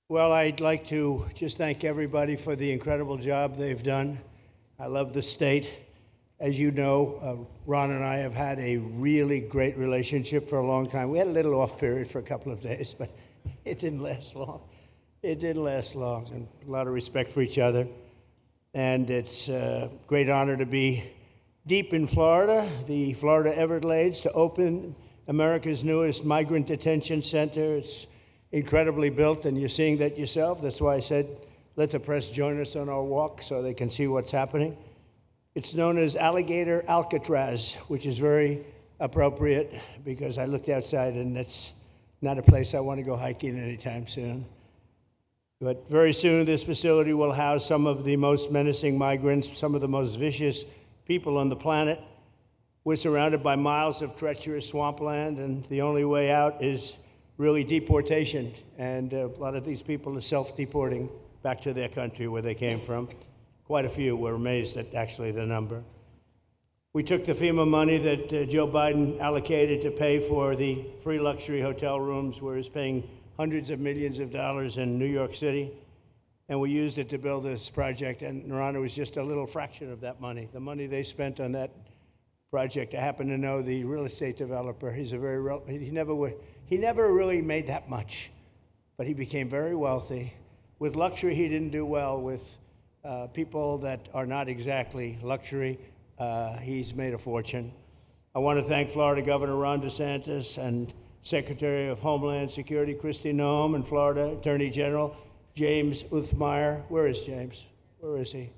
Well, I'd like to just thank everybody for the incredible job they've done. I love the state. As you know, Ron and I have had a really great relationship for a long time. We had a little off period for a couple of days, but it didn't last long. It didn't last long, and a lot of respect for each other. And it's a great honor to be deep in Florida, the Florida Everglades, to open America's newest migrant detention center. It's incredibly built, and you're seeing that yourself. That's why I said, let the press join us on our walk so they can see what's happening. It's known as Alligator Alcatraz, which is very appropriate because I looked outside and that's not a place I want to go hiking anytime soon. But very soon, this facility will house some of the most menacing migrants, some of the most vicious people on the planet. We're surrounded by miles of treacherous swampland, and the only way out is really deportation. And a lot of these people are self-deporting back to their country where they came from. Quite a few. We're amazed at actually the number. We took the FEMA money that Joe Biden allocated to pay for the free luxury hotel rooms, where he's paying hundreds of millions of dollars in New York City, and we used it to build this project. And Narana was just a little fraction of that money. The money they spent on that project, I happen to know the real estate developer. He's a he never really made that much, but he became very wealthy. With luxury, he didn't do well. With people that are not exactly luxury, he's made a fortune. I want to thank Florida Governor Ron DeSantis and Secretary of Homeland Security Kristi Noem, and Florida Attorney General James Uthmeier. Where is James? Where is he?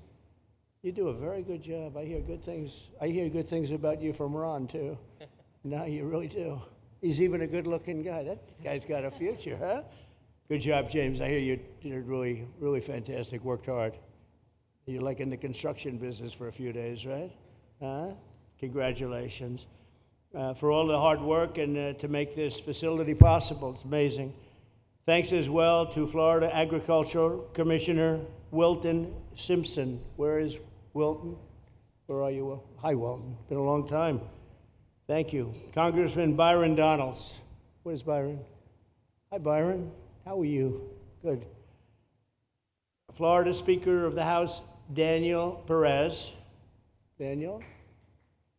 You do a very good job. I hear good things. I hear good things about you from Ron too. No, you really do. He's even a good-looking guy. That guy's got a future, huh? Good job, James. I hear you did really, really fantastic. Worked hard. You're like in the construction business for a few days, right? Huh? Congratulations. For all the hard work and to make this facility possible. It's amazing. Thanks as well to Florida Agricultural Commissioner Wilton Simpson. Where is Wilton? Where are you, Will? Hi, Wilton. Been a long time. Thank you. Congressman Byron Donalds. Where's Byron? Hi, Byron. How are you? Good. Florida Speaker of the House, Daniel Perez. Daniel?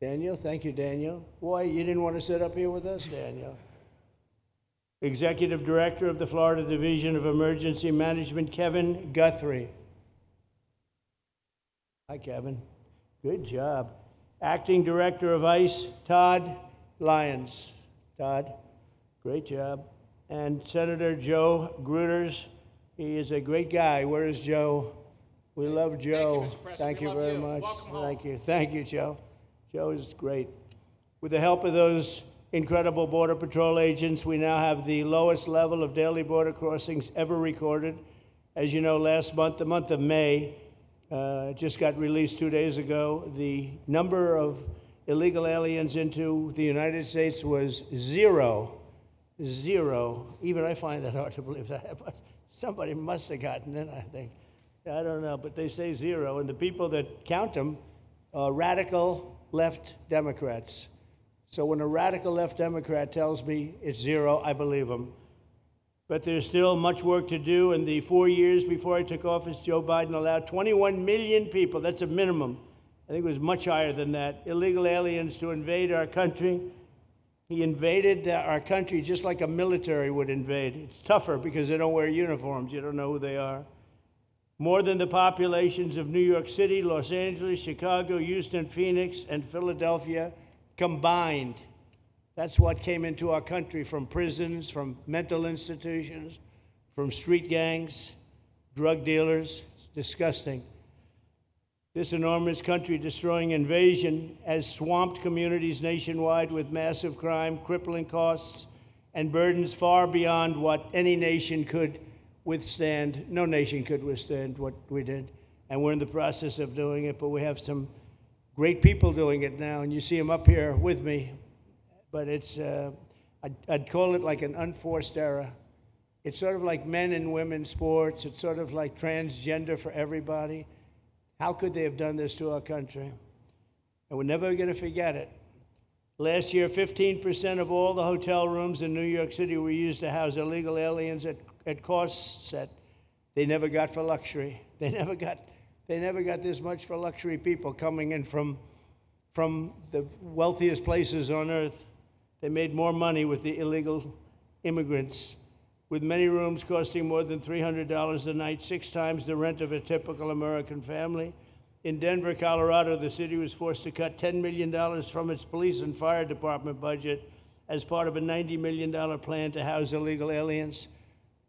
Daniel, thank you, Daniel. Why, you didn't want to sit up here with us, Daniel? Executive Director of the Florida Division of Emergency Management, Kevin Guthrie. Hi, Kevin. Good job. Acting Director of ICE, Todd Lyons. Todd, great job. And Senator Joe Gruters. He is a great guy. Where is Joe? We love Joe. Thank you, Mr. President. Thank you very much. Welcome home. Thank you. Thank you, Joe. Joe is great. With the help of those incredible Border Patrol agents, we now have the lowest level of daily border crossings ever recorded. As you know, last month, the month of May, just got released 2 days ago, the number of illegal aliens into the United States was zero. Zero. Even I find that hard to believe. That somebody must have gotten in, I think. I don't know, but they say zero, and the people that count them are radical left Democrats. So when a radical left Democrat tells me it's zero, I believe him. But there's still much work to do. In the 4 years before I took office, Joe Biden allowed 21 million people, that's a minimum, I think it was much higher than that, illegal aliens to invade our country. He invaded our country just like a military would invade. It's tougher because they don't wear uniforms. You don't know who they are. More than the populations of New York City, Los Angeles, Chicago, Houston, Phoenix, and Philadelphia combined. That's what came into our country from prisons, from mental institutions, from street gangs, drug dealers. It's disgusting. This enormous country-destroying invasion has swamped communities nationwide with massive crime, crippling costs, and burdens far beyond what any nation could withstand. No nation could withstand what we did, and we're in the process of doing it, but we have some great people doing it now, and you see them up here with me, but it's, I'd call it like an unforced era. It's sort of like men and women sports. It's sort of like transgender for everybody. How could they have done this to our country? And we're never going to forget it. Last year, 15% of all the hotel rooms in New York City were used to house illegal aliens at costs that they never got for luxury. They never got this much for luxury people coming in from the wealthiest places on earth. They made more money with the illegal immigrants, with many rooms costing more than $300 a night, 6 times the rent of a typical American family. In Denver, Colorado, the city was forced to cut $10 million from its police and fire department budget as part of a $90 million plan to house illegal aliens.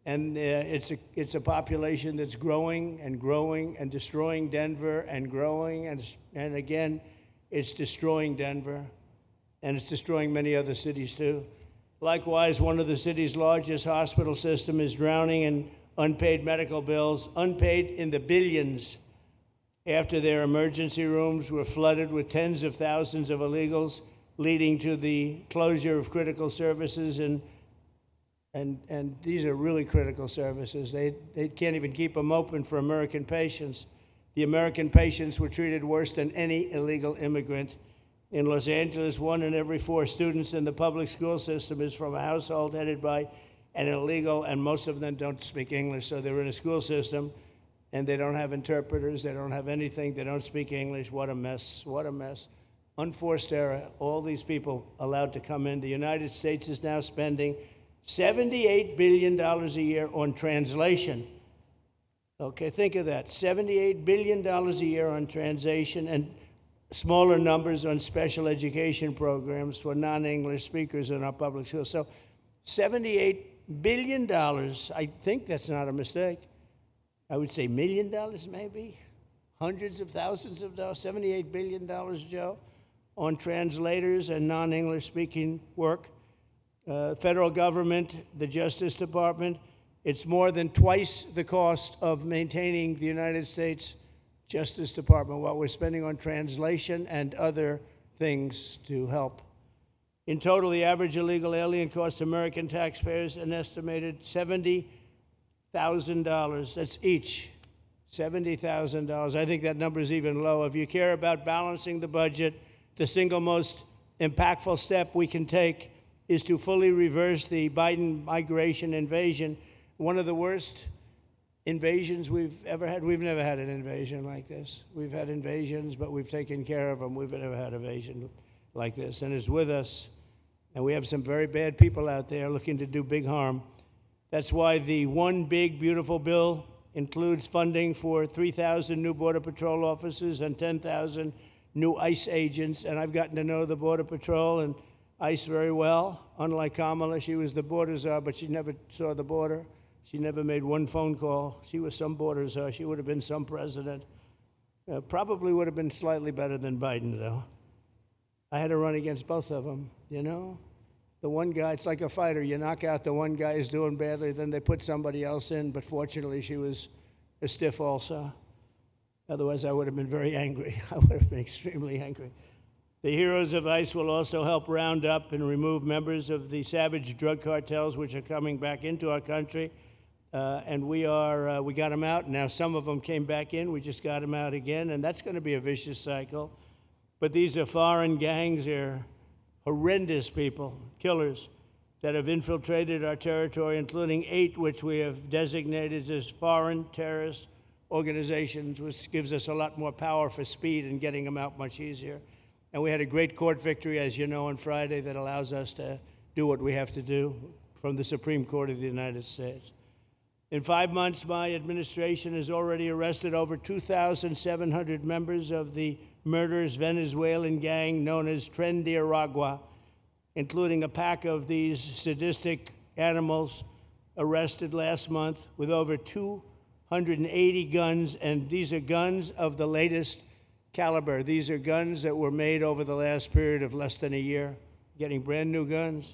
And it's a population that's growing and growing and destroying Denver and growing. And again, it's destroying Denver. And it's destroying many other cities, too. Likewise, one of the city's largest hospital system is drowning in unpaid medical bills, unpaid in the billions, after their emergency rooms were flooded with tens of thousands of illegals, leading to the closure of critical services. And these are really critical services. They can't even keep them open for American patients. The American patients were treated worse than any illegal immigrant. In Los Angeles, 1 in every 4 students in the public school system is from a household headed by an illegal, and most of them don't speak English, so they're in a school system, and they don't have interpreters, they don't have anything, they don't speak English. What a mess, what a mess. Unforced error, all these people allowed to come in. The United States is now spending $78 billion a year on translation. Okay, think of that, $78 billion a year on translation, and smaller numbers on special education programs for non-English speakers in our public schools. So $78 billion, I think that's not a mistake. I would say $1 million maybe, hundreds of thousands of dollars, $78 billion, Joe, on translators and non-English speaking work. Federal government, the Justice Department, it's more than twice the cost of maintaining the United States Justice Department, what we're spending on translation and other things to help. In total, the average illegal alien costs American taxpayers an estimated $70,000. That's each, $70,000. I think that number is even low. If you care about balancing the budget, the single most impactful step we can take is to fully reverse the Biden migration invasion. One of the worst invasions we've ever had. We've never had an invasion like this. We've had invasions, but we've taken care of them. We've never had an invasion like this, and it's with us. And we have some very bad people out there looking to do big harm. That's why the One Big Beautiful Bill includes funding for 3,000 new Border Patrol officers and 10,000 new ICE agents. And I've gotten to know the Border Patrol and ICE very well. Unlike Kamala, she was the border czar, but she never saw the border. She never made one phone call. She was some border czar. She would have been some president. Probably would have been slightly better than Biden, though. I had to run against both of them, you know? The one guy, it's like a fighter. You knock out the one guy who's doing badly, then they put somebody else in, but fortunately she was a stiff also. Otherwise, I would have been very angry. I would have been extremely angry. The heroes of ICE will also help round up and remove members of the savage drug cartels which are coming back into our country. And we got them out. Now some of them came back in. We just got them out again, and that's going to be a vicious cycle. But these are foreign gangs. They're horrendous people, killers, that have infiltrated our territory, including 8 which we have designated as foreign terrorist organizations, which gives us a lot more power for speed and getting them out much easier. And we had a great court victory, as you know, on Friday that allows us to do what we have to do from the Supreme Court of the United States. In 5 months, my administration has already arrested over 2,700 members of the murderous Venezuelan gang known as Tren de Aragua, including a pack of these sadistic animals arrested last month with over 280 guns, and these are guns of the latest caliber. These are guns that were made over the last period of less than a year, getting brand new guns,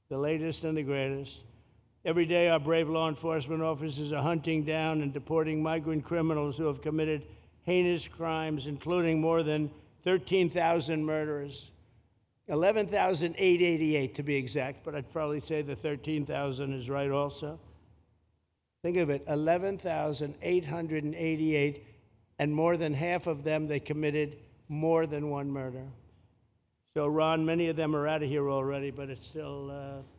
the latest and the greatest. Every day, our brave law enforcement officers are hunting down and deporting migrant criminals who have committed heinous crimes, including more than 13,000 murderers, 11,888 to be exact, but I'd probably say the 13,000 is right also. Think of it, 11,888, and more than half of them, they committed more than one murder. So, Ron, many of them are out of here already, but it's still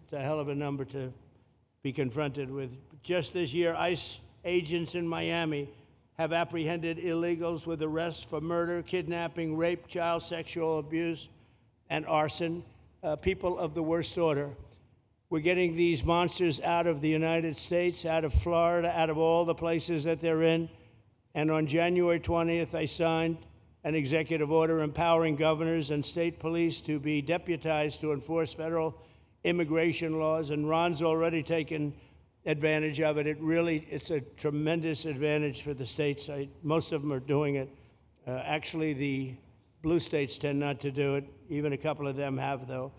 it's a hell of a number to be confronted with. Just this year, ICE agents in Miami have apprehended illegals with arrests for murder, kidnapping, rape, child sexual abuse, and arson, people of the worst order. We're getting these monsters out of the United States, out of Florida, out of all the places that they're in. And on January 20th, I signed an executive order empowering governors and state police to be deputized to enforce federal immigration laws, and Ron's already taken advantage of it. It's a tremendous advantage for the states. Most of them are doing it. Actually, the blue states tend not to do it. Even a couple of them have, though.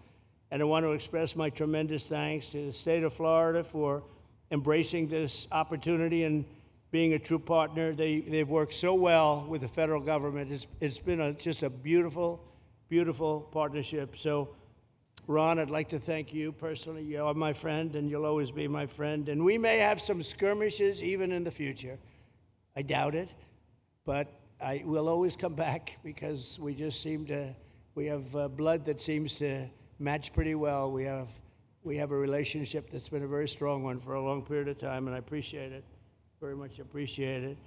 And I want to express my tremendous thanks to the state of Florida for embracing this opportunity and being a true partner. They've worked so well with the federal government. It's been just a beautiful, beautiful partnership. So, Ron, I'd like to thank you personally. You are my friend, and you'll always be my friend. And we may have some skirmishes even in the future. I doubt it, but I will always come back because we just we have blood that seems to match pretty well. We have a relationship that's been a very strong one for a long period of time, and I appreciate it, very much appreciate it.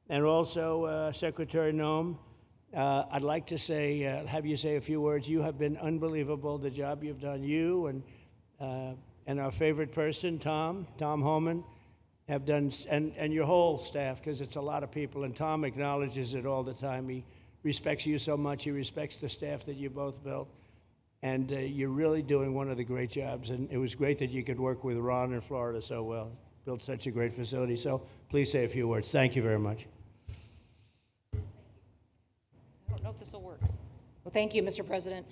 And also, Secretary Noem, I'd like to have you say a few words. You have been unbelievable, the job you've done. You and our favorite person, Tom Homan, have done, and your whole staff, because it's a lot of people, and Tom acknowledges it all the time. He respects you so much. He respects the staff that you both built. And you're really doing one of the great jobs. And it was great that you could work with Ron in Florida so well. Built such a great facility. So please say a few words. Thank you very much. I don't know if this will work. Well, thank you, Mr. President.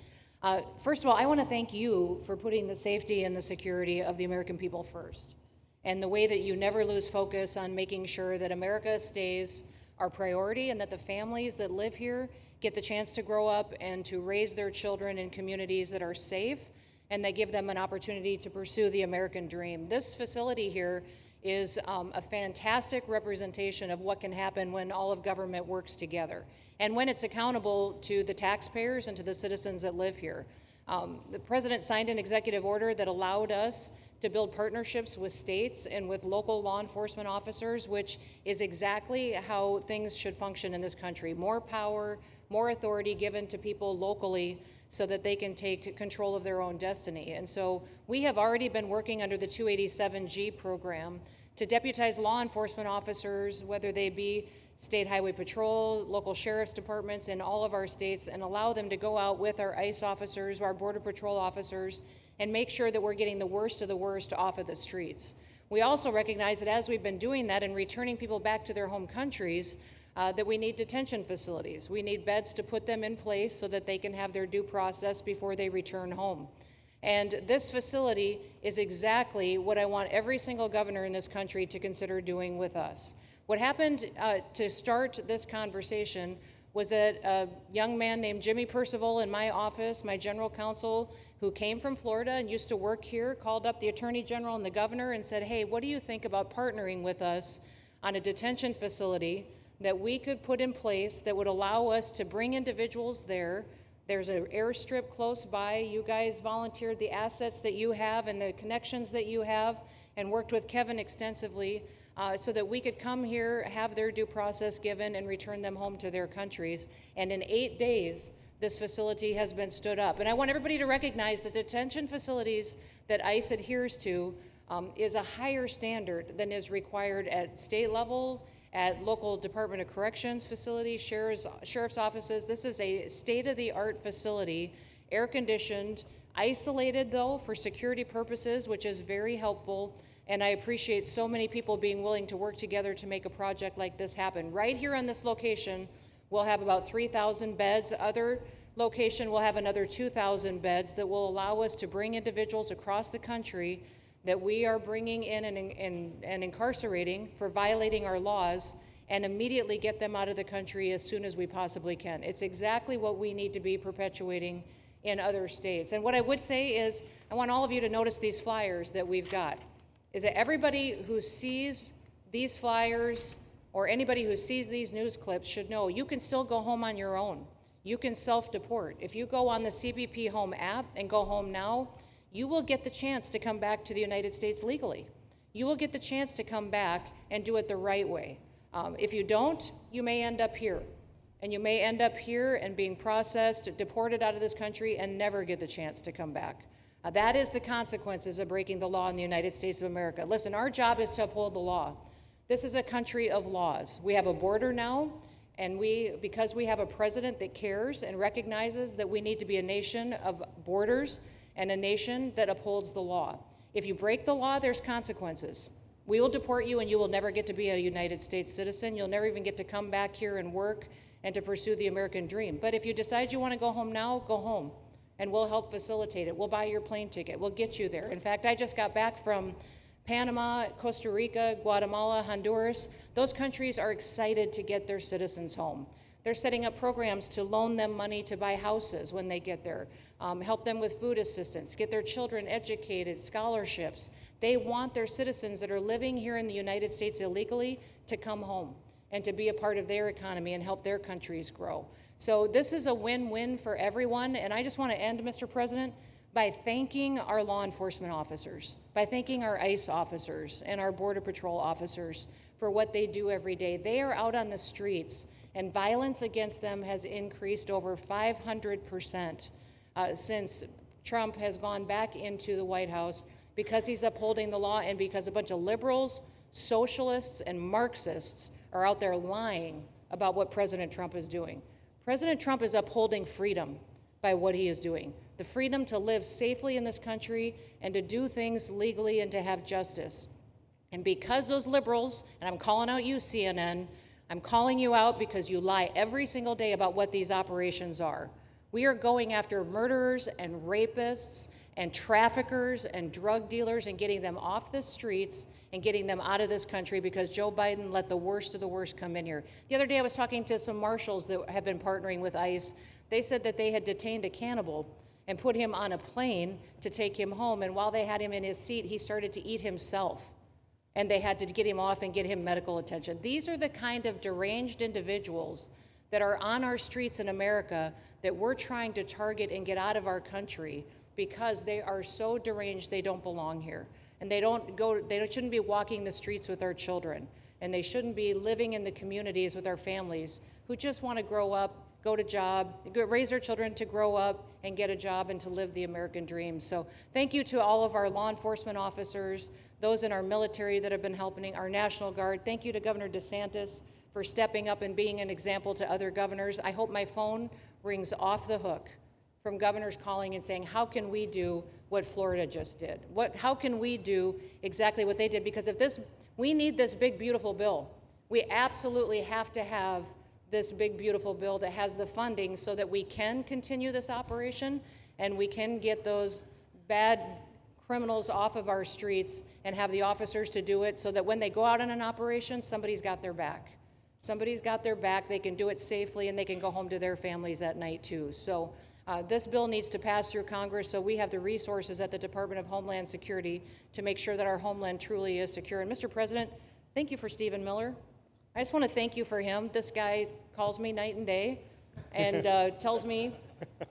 First of all, I want to thank you for putting the safety and the security of the American people first, and the way that you never lose focus on making sure that America stays our priority and that the families that live here get the chance to grow up and to raise their children in communities that are safe and that give them an opportunity to pursue the American dream. This facility here is a fantastic representation of what can happen when all of government works together and when it's accountable to the taxpayers and to the citizens that live here. The president signed an executive order that allowed us to build partnerships with states and with local law enforcement officers, which is exactly how things should function in this country. More power, more authority given to people locally so that they can take control of their own destiny. And so we have already been working under the 287G program to deputize law enforcement officers, whether they be state highway patrol, local sheriff's departments in all of our states, and allow them to go out with our ICE officers, our border patrol officers, and make sure that we're getting the worst of the worst off of the streets. We also recognize that as we've been doing that and returning people back to their home countries, that we need detention facilities. We need beds to put them in place so that they can have their due process before they return home. And this facility is exactly what I want every single governor in this country to consider doing with us. What happened to start this conversation was that a young man named Jimmy Percival in my office, my general counsel, who came from Florida and used to work here, called up the Attorney General and the governor and said, hey, what do you think about partnering with us on a detention facility that we could put in place that would allow us to bring individuals there? There's an airstrip close by. You guys volunteered the assets that you have and the connections that you have and worked with Kevin extensively so that we could come here, have their due process given, and return them home to their countries. And in 8 days, this facility has been stood up. And I want everybody to recognize that detention facilities that ICE adheres to is a higher standard than is required at state levels, at local Department of Corrections facilities, sheriff's offices. This is a state-of-the-art facility, air-conditioned, isolated, though, for security purposes, which is very helpful. And I appreciate so many people being willing to work together to make a project like this happen. Right here on this location, we'll have about 3,000 beds. Other location will have another 2,000 beds that will allow us to bring individuals across the country that we are bringing in and incarcerating for violating our laws and immediately get them out of the country as soon as we possibly can. It's exactly what we need to be perpetuating in other states. And what I would say is, I want all of you to notice these flyers that we've got, is that everybody who sees these flyers or anybody who sees these news clips should know you can still go home on your own. You can self-deport. If you go on the CBP Home app and go home now, you will get the chance to come back to the United States legally. You will get the chance to come back and do it the right way. If you don't, you may end up here. And you may end up here and being processed, deported out of this country, and never get the chance to come back. That is the consequences of breaking the law in the United States of America. Listen, our job is to uphold the law. This is a country of laws. We have a border now, and because we have a president that cares and recognizes that we need to be a nation of borders and a nation that upholds the law. If you break the law, there's consequences. We will deport you, and you will never get to be a United States citizen. You'll never even get to come back here and work and to pursue the American dream. But if you decide you want to go home now, go home, and we'll help facilitate it. We'll buy your plane ticket. We'll get you there. In fact, I just got back from Panama, Costa Rica, Guatemala, Honduras. Those countries are excited to get their citizens home. They're setting up programs to loan them money to buy houses when they get there, help them with food assistance, get their children educated, scholarships. They want their citizens that are living here in the United States illegally to come home and to be a part of their economy and help their countries grow. So this is a win-win for everyone, and I just want to end, Mr. President, by thanking our law enforcement officers, by thanking our ICE officers and our Border Patrol officers for what they do every day. They are out on the streets, and violence against them has increased over 500% since Trump has gone back into the White House, because he's upholding the law and because a bunch of liberals, socialists, and Marxists are out there lying about what President Trump is doing. President Trump is upholding freedom by what he is doing. The freedom to live safely in this country and to do things legally and to have justice. And because those liberals, and I'm calling out you, CNN, I'm calling you out because you lie every single day about what these operations are. We are going after murderers and rapists and traffickers and drug dealers and getting them off the streets and getting them out of this country because Joe Biden let the worst of the worst come in here. The other day I was talking to some marshals that have been partnering with ICE. They said that they had detained a cannibal and put him on a plane to take him home, and while they had him in his seat, he started to eat himself, and they had to get him off and get him medical attention. These are the kind of deranged individuals that are on our streets in America that we're trying to target and get out of our country because they are so deranged they don't belong here. And they shouldn't be walking the streets with our children, and they shouldn't be living in the communities with our families who just want to grow up, go to job, raise their children to grow up and get a job and to live the American dream. So thank you to all of our law enforcement officers, those in our military that have been helping, our National Guard. Thank you to Governor DeSantis for stepping up and being an example to other governors. I hope my phone rings off the hook from governors calling and saying, how can we do what Florida just did? How can we do exactly what they did? Because we need this big, beautiful bill. We absolutely have to have this big, beautiful bill that has the funding so that we can continue this operation and we can get those bad criminals off of our streets and have the officers to do it so that when they go out on an operation, somebody's got their back. Somebody's got their back, they can do it safely, and they can go home to their families at night too. So this bill needs to pass through Congress so we have the resources at the Department of Homeland Security to make sure that our homeland truly is secure. And Mr. President, thank you for Stephen Miller. I just want to thank you for him. This guy calls me night and day and tells me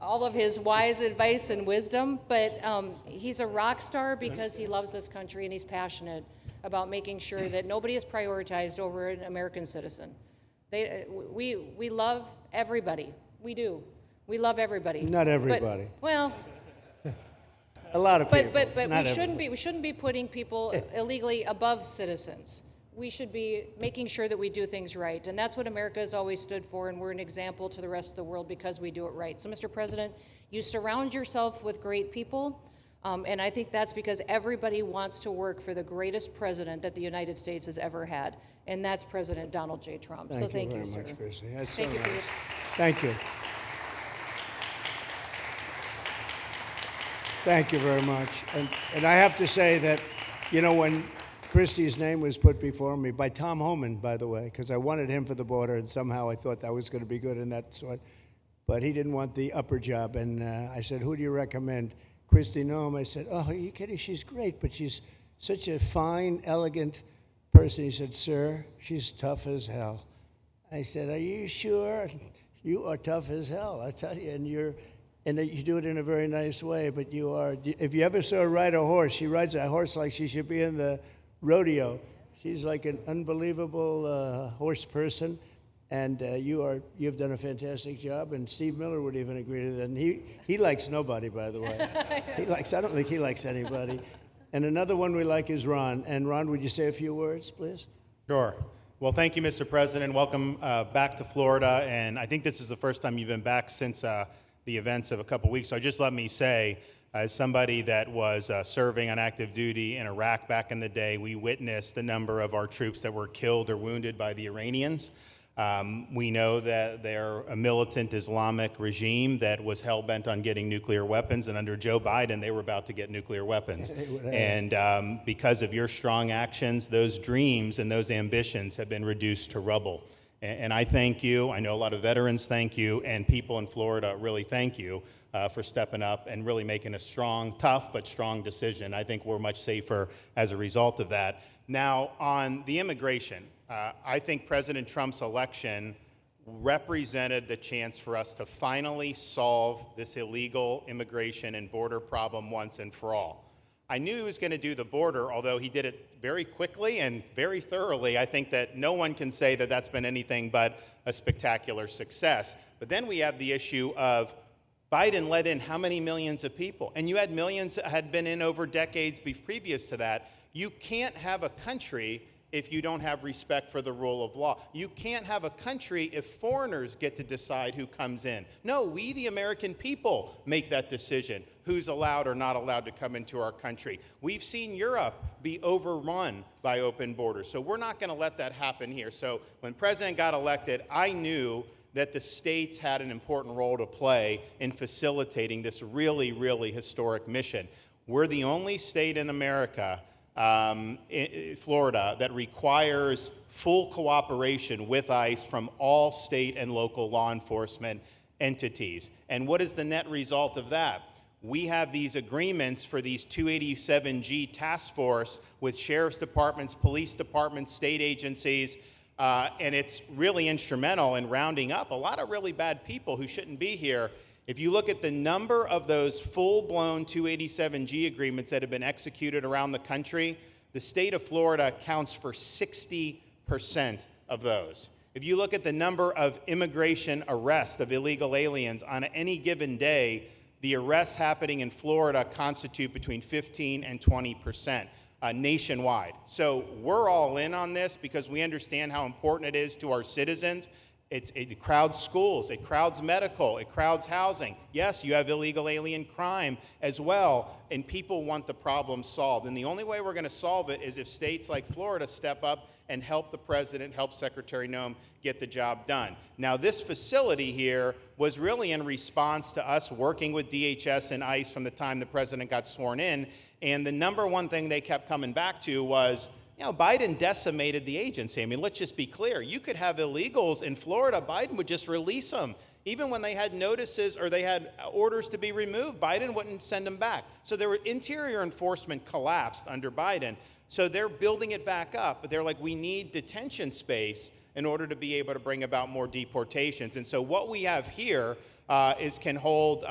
all of his wise advice and wisdom, but he's a rock star because he loves this country and he's passionate about making sure that nobody is prioritized over an American citizen. We love everybody. We do. We love everybody. Not everybody. But, well, a lot of people. But we shouldn't be putting people illegally above citizens. We should be making sure that we do things right, and that's what America has always stood for, and we're an example to the rest of the world because we do it right. So, Mr. President, you surround yourself with great people, and I think that's because everybody wants to work for the greatest president that the United States has ever had, and that's President Donald J. Trump. Thank you very sir. much, Christy. That's Thank so you for nice. your. Thank you. Thank you very much. And I have to say that, you know, when Christie's name was put before me by Tom Homan, by the way, because I wanted him for the border, and somehow I thought that was going to be good in that sort. But he didn't want the upper job, and I said, who do you recommend? Kristi Noem. I said, oh, are you kidding? She's great, but she's such a fine, elegant person. He said, sir, she's tough as hell. I said, are you sure? you are tough as hell, I tell you, and you do it in a very nice way, but you are, if you ever saw her ride a horse, she rides a horse like she should be in the rodeo. She's like an unbelievable horse person, and you've done a fantastic job, and Steve Miller would even agree to that, and he likes nobody, by the way. I don't think he likes anybody. And another one we like is Ron. And Ron, would you say a few words, please? Sure. Well, thank you, Mr. President. Welcome back to Florida. And I think this is the first time you've been back since the events of a couple weeks. So just let me say, as somebody that was serving on active duty in Iraq back in the day, we witnessed the number of our troops that were killed or wounded by the Iranians. We know that they're a militant Islamic regime that was hell-bent on getting nuclear weapons, and under Joe Biden, they were about to get nuclear weapons. And because of your strong actions, those dreams and those ambitions have been reduced to rubble. And I thank you. I know a lot of veterans thank you, and people in Florida really thank you for stepping up and really making a strong, tough, but strong decision. I think we're much safer as a result of that. Now, on the immigration, I think President Trump's election represented the chance for us to finally solve this illegal immigration and border problem once and for all. I knew he was going to do the border, although he did it very quickly and very thoroughly. I think that no one can say that that's been anything but a spectacular success. But then we have the issue of Biden let in how many millions of people? And you had millions that had been in over decades previous to that. You can't have a country if you don't have respect for the rule of law. You can't have a country if foreigners get to decide who comes in. No, we, the American people, make that decision, who's allowed or not allowed to come into our country. We've seen Europe be overrun by open borders, so we're not going to let that happen here. So when President got elected, I knew that the states had an important role to play in facilitating this really, really historic mission. We're the only state in America, Florida, that requires full cooperation with ICE from all state and local law enforcement entities. And what is the net result of that? We have these agreements for these 287G task force with sheriff's departments, police departments, state agencies, and it's really instrumental in rounding up a lot of really bad people who shouldn't be here. If you look at the number of those full-blown 287G agreements that have been executed around the country, the state of Florida accounts for 60% of those. If you look at the number of immigration arrests of illegal aliens on any given day, the arrests happening in Florida constitute between 15 and 20%. Nationwide. So we're all in on this because we understand how important it is to our citizens. It crowds schools, it crowds medical, it crowds housing. Yes, you have illegal alien crime as well, and people want the problem solved. And the only way we're going to solve it is if states like Florida step up and help the president, help Secretary Noem get the job done. Now, this facility here was really in response to us working with DHS and ICE from the time the president got sworn in. And the number one thing they kept coming back to was, you know, Biden decimated the agency. I mean, let's just be clear. You could have illegals in Florida. Biden would just release them. Even when they had notices or they had orders to be removed, Biden wouldn't send them back. So their interior enforcement collapsed under Biden. So they're building it back up. But they're like, we need detention space in order to be able to bring about more deportations. And so what we have here can hold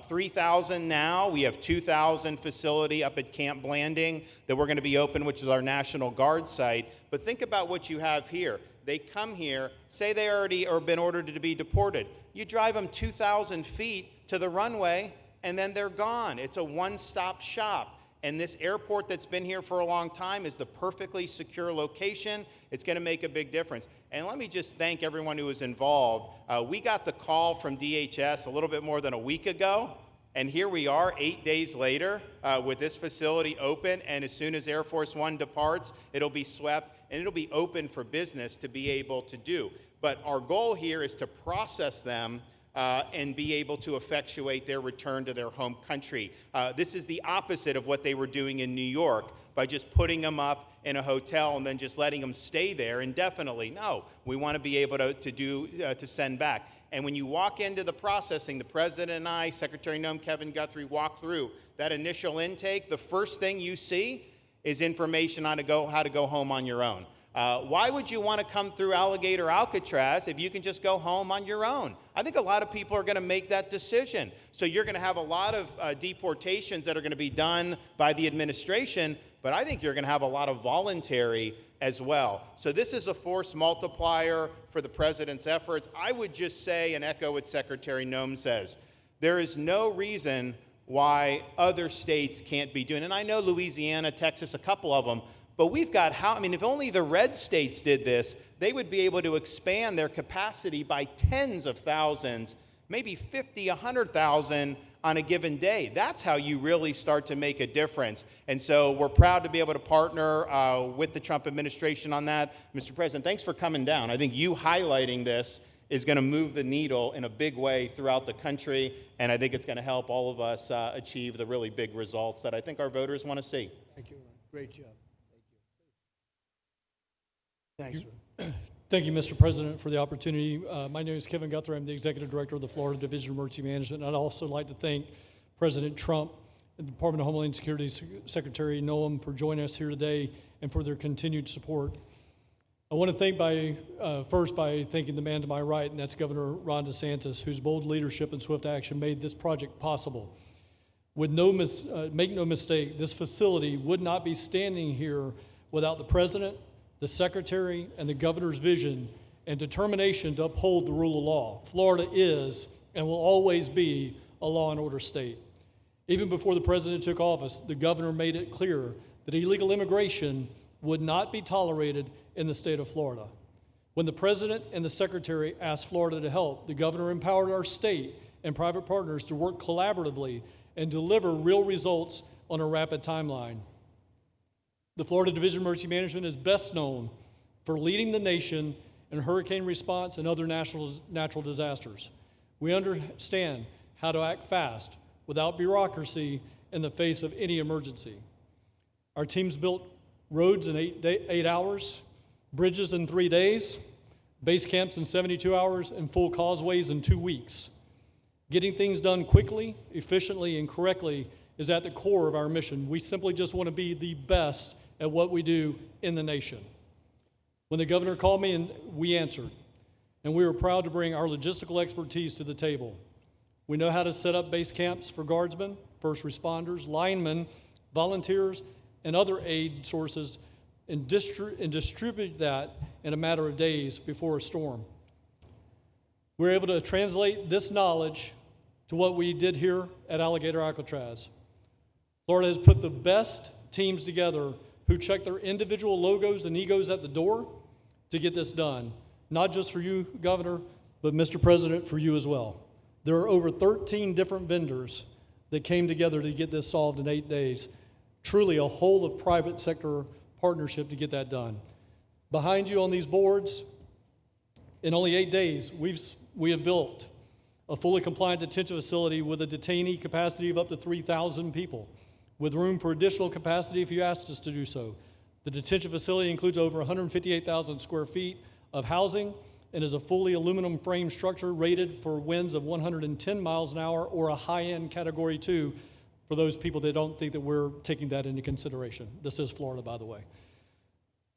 3,000 now. We have 2,000 facility up at Camp Blanding that we're going to be open, which is our National Guard site. But think about what you have here. They come here, say they already or been ordered to be deported. You drive them 2,000 feet to the runway, and then they're gone. It's a one-stop shop. And this airport that's been here for a long time is the perfectly secure location. It's going to make a big difference. And let me just thank everyone who was involved. We got the call from DHS a little bit more than a week ago, and here we are 8 days later with this facility open, and as soon as Air Force One departs, it'll be swept, and it'll be open for business to be able to do. But our goal here is to process them and be able to effectuate their return to their home country. This is the opposite of what they were doing in New York by just putting them up in a hotel and then just letting them stay there indefinitely. No, we want to be able to send back. And when you walk into the processing, the president and I, Secretary Noem, Kevin Guthrie, walk through that initial intake, the first thing you see is information on how to go home on your own. Why would you want to come through Alligator, Alcatraz if you can just go home on your own? I think a lot of people are going to make that decision. So you're going to have a lot of deportations that are going to be done by the administration, but I think you're going to have a lot of voluntary as well. So this is a force multiplier for the president's efforts. I would just say and echo what Secretary Noem says. There is no reason why other states can't be doing it. And I know Louisiana, Texas, a couple of them, but we've got if only the red states did this, they would be able to expand their capacity by tens of thousands, maybe 50, 100,000 on a given day. That's how you really start to make a difference. And so we're proud to be able to partner with the Trump administration on that. Mr. President, thanks for coming down. I think you highlighting this is going to move the needle in a big way throughout the country, and I think it's going to help all of us achieve the really big results that I think our voters want to see. Thank you, Ron. Great job. Thanks, Ron. Thank you, Mr. President, for the opportunity. My name is Kevin Guthrie. I'm the Executive Director of the Florida Division of Emergency Management. And I'd also like to thank President Trump and the Department of Homeland Security Secretary Noem for joining us here today and for their continued support. I want to thank first by thanking the man to my right, and that's Governor Ron DeSantis, whose bold leadership and swift action made this project possible. Make no mistake, this facility would not be standing here without the President, the Secretary, and the Governor's vision and determination to uphold the rule of law. Florida is and will always be a law and order state. Even before the President took office, the Governor made it clear that illegal immigration would not be tolerated in the state of Florida. When the President and the Secretary asked Florida to help, the Governor empowered our state and private partners to work collaboratively and deliver real results on a rapid timeline. The Florida Division of Emergency Management is best known for leading the nation in hurricane response and other natural disasters. We understand how to act fast without bureaucracy in the face of any emergency. Our teams built roads in 8 hours, bridges in 3 days, base camps in 72 hours, and full causeways in 2 weeks. Getting things done quickly, efficiently, and correctly is at the core of our mission. We simply just want to be the best at what we do in the nation. When the Governor called me, and we answered, and we were proud to bring our logistical expertise to the table. We know how to set up base camps for guardsmen, first responders, linemen, volunteers, and other aid sources, and distribute that in a matter of days before a storm. We're able to translate this knowledge to what we did here at Alligator, Alcatraz. Florida has put the best teams together who check their individual logos and egos at the door to get this done. Not just for you, Governor, but Mr. President, for you as well. There are over 13 different vendors that came together to get this solved in 8 days. Truly a whole of private sector partnership to get that done. Behind you on these boards, in only 8 days, we have built a fully compliant detention facility with a detainee capacity of up to 3,000 people, with room for additional capacity if you asked us to do so. The detention facility includes over 158,000 square feet of housing and is a fully aluminum frame structure rated for winds of 110 miles an hour or a high-end Category 2 for those people that don't think that we're taking that into consideration. This is Florida, by the way.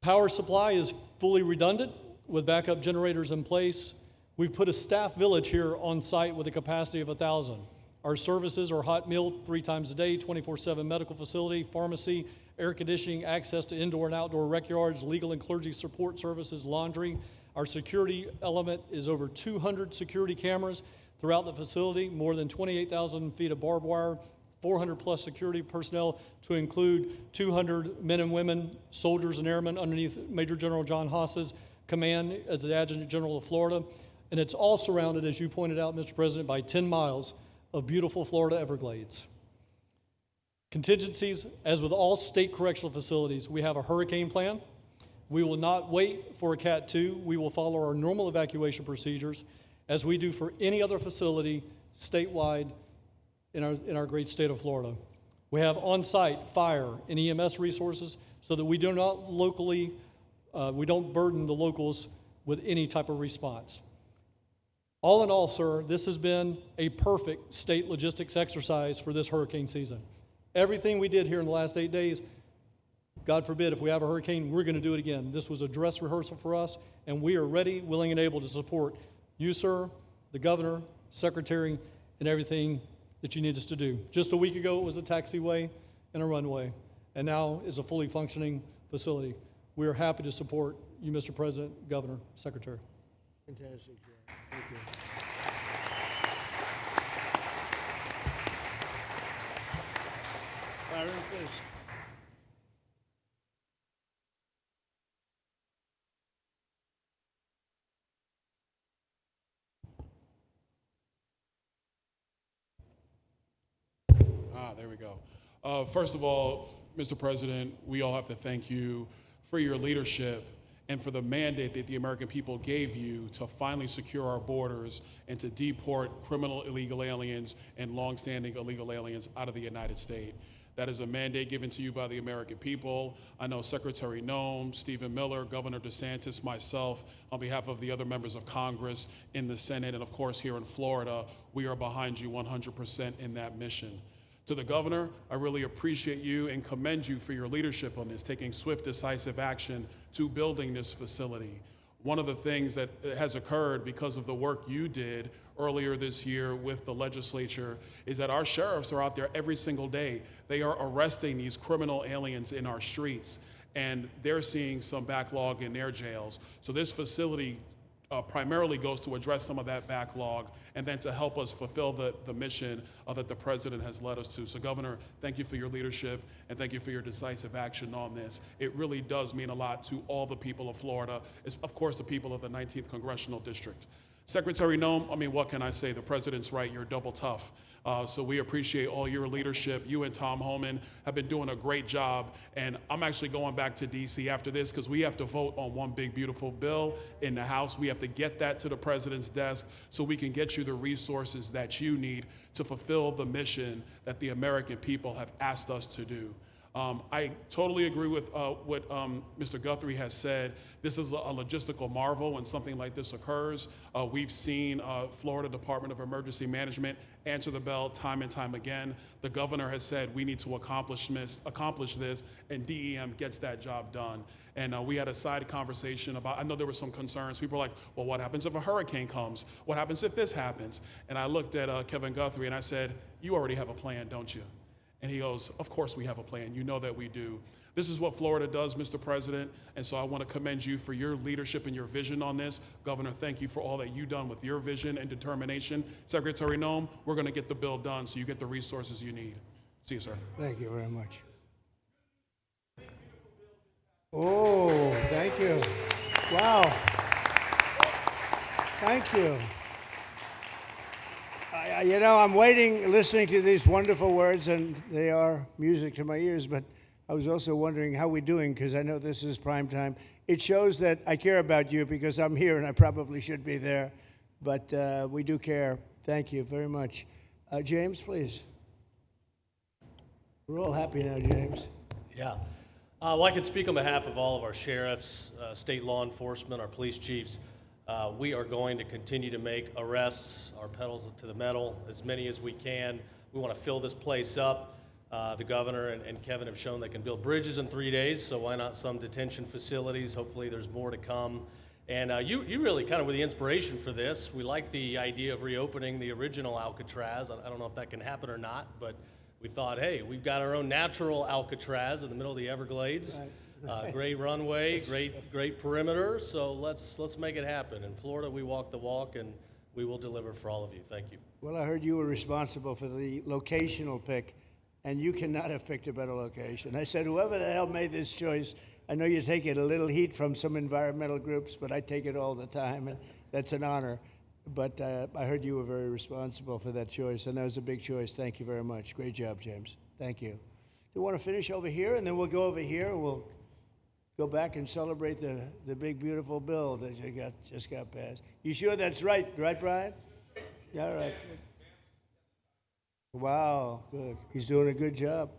Power supply is fully redundant with backup generators in place. We've put a staff village here on site with a capacity of 1,000. Our services are hot meal 3 times a day, 24/7 medical facility, pharmacy, air conditioning, access to indoor and outdoor rec yards, legal and clergy support services, laundry. Our security element is over 200 security cameras throughout the facility, more than 28,000 feet of barbed wire, 400 plus security personnel to include 200 men and women, soldiers and airmen underneath Major General John Haas's command as the Adjutant General of Florida. And it's all surrounded, as you pointed out, Mr. President, by 10 miles of beautiful Florida Everglades. Contingencies, as with all state correctional facilities, we have a hurricane plan. We will not wait for a Cat 2. We will follow our normal evacuation procedures as we do for any other facility statewide in our great state of Florida. We have on-site fire and EMS resources so that we do not we don't burden the locals with any type of response. All in all, sir, this has been a perfect state logistics exercise for this hurricane season. Everything we did here in the last 8 days, God forbid, if we have a hurricane, we're going to do it again. This was a dress rehearsal for us, and we are ready, willing, and able to support you, sir, the governor, secretary, and everything that you need us to do. Just a week ago, it was a taxiway and a runway, and now it's a fully functioning facility. We are happy to support you, Mr. President, Governor, Secretary. Fantastic job. Thank you. Byron, please. There we go. First of all, Mr. President, we all have to thank you for your leadership and for the mandate that the American people gave you to finally secure our borders and to deport criminal illegal aliens and longstanding illegal aliens out of the United States. That is a mandate given to you by the American people. I know Secretary Noem, Stephen Miller, Governor DeSantis, myself, on behalf of the other members of Congress in the Senate, and of course here in Florida, we are behind you 100% in that mission. To the governor, I really appreciate you and commend you for your leadership on this, taking swift, decisive action to building this facility. One of the things that has occurred because of the work you did earlier this year with the legislature is that our sheriffs are out there every single day. They are arresting these criminal aliens in our streets, and they're seeing some backlog in their jails. So this facility primarily goes to address some of that backlog and then to help us fulfill the mission that the president has led us to. So Governor, thank you for your leadership and thank you for your decisive action on this. It really does mean a lot to all the people of Florida, of course the people of the 19th Congressional District. Secretary Noem, I mean, what can I say? The president's right, you're double tough. So we appreciate all your leadership. You and Tom Homan have been doing a great job. And I'm actually going back to DC after this because we have to vote on one big, beautiful bill in the House. We have to get that to the president's desk so we can get you the resources that you need to fulfill the mission that the American people have asked us to do. I totally agree with what Mr. Guthrie has said. This is a logistical marvel when something like this occurs. We've seen Florida Department of Emergency Management answer the bell time and time again. The governor has said we need to accomplish this, and DEM gets that job done. And we had a side conversation about, I know there were some concerns. People were like, well, what happens if a hurricane comes? What happens if this happens? And I looked at Kevin Guthrie and I said, you already have a plan, don't you? And he goes, of course we have a plan. You know that we do. This is what Florida does, Mr. President, and so I want to commend you for your leadership and your vision on this. Governor, thank you for all that you've done with your vision and determination. Secretary Noem, we're going to get the bill done so you get the resources you need. See you, sir. Thank you very much. Oh, thank you. Wow. Thank you. You know, I'm waiting, listening to these wonderful words, and they are music to my ears, but I was also wondering how we're doing, because I know this is prime time. It shows that I care about you, because I'm here, and I probably should be there, but we do care. Thank you very much. James, please. We're all happy now, James. Yeah. Well, I can speak on behalf of all of our sheriffs, state law enforcement, our police chiefs. We are going to continue to make arrests, our pedals to the metal, as many as we can. We want to fill this place up. The governor and Kevin have shown they can build bridges in 3 days, so why not some detention facilities? Hopefully there's more to come. And you really kind of were the inspiration for this. We like the idea of reopening the original Alcatraz. I don't know if that can happen or not, but we thought, hey, we've got our own natural Alcatraz in the middle of the Everglades. Right. Great runway, great perimeter, so let's make it happen. In Florida, we walk the walk, and we will deliver for all of you. Thank you. Well, I heard you were responsible for the locational pick, and you cannot have picked a better location. I said, whoever the hell made this choice, I know you take it a little heat from some environmental groups, but I take it all the time, and that's an honor. But I heard you were very responsible for that choice, and that was a big choice. Thank you very much. Great job, James. Thank you. Do you want to finish over here, and then we'll go over here? We'll go back and celebrate the big, beautiful bill that you just got passed. You sure that's right, Brian? Yeah, all right. Wow, good. He's doing a good job.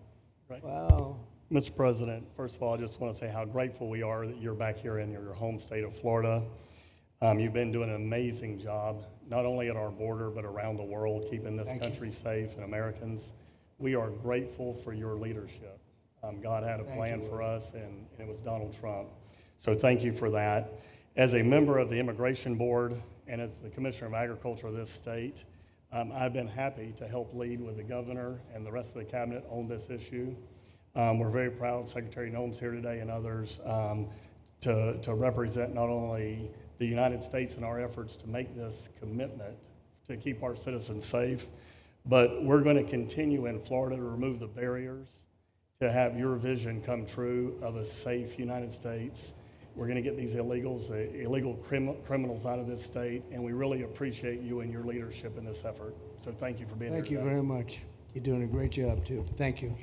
Right. Wow. Mr. President, first of all, I just want to say how grateful we are that you're back here in your home state of Florida. You've been doing an amazing job, not only at our border, but around the world, keeping this country safe and Americans. We are grateful for your leadership. God had a plan for us, and it was Donald Trump. So thank you for that. As a member of the Immigration Board and as the Commissioner of Agriculture of this state, I've been happy to help lead with the governor and the rest of the cabinet on this issue. We're very proud Secretary Noem's here today and others to represent not only the United States in our efforts to make this commitment to keep our citizens safe, but we're going to continue in Florida to remove the barriers to have your vision come true of a safe United States. We're going to get these illegals, the illegal criminals out of this state, and we really appreciate you and your leadership in this effort. So thank you for being here Thank you today. very much. You're doing a great job, too. Thank you.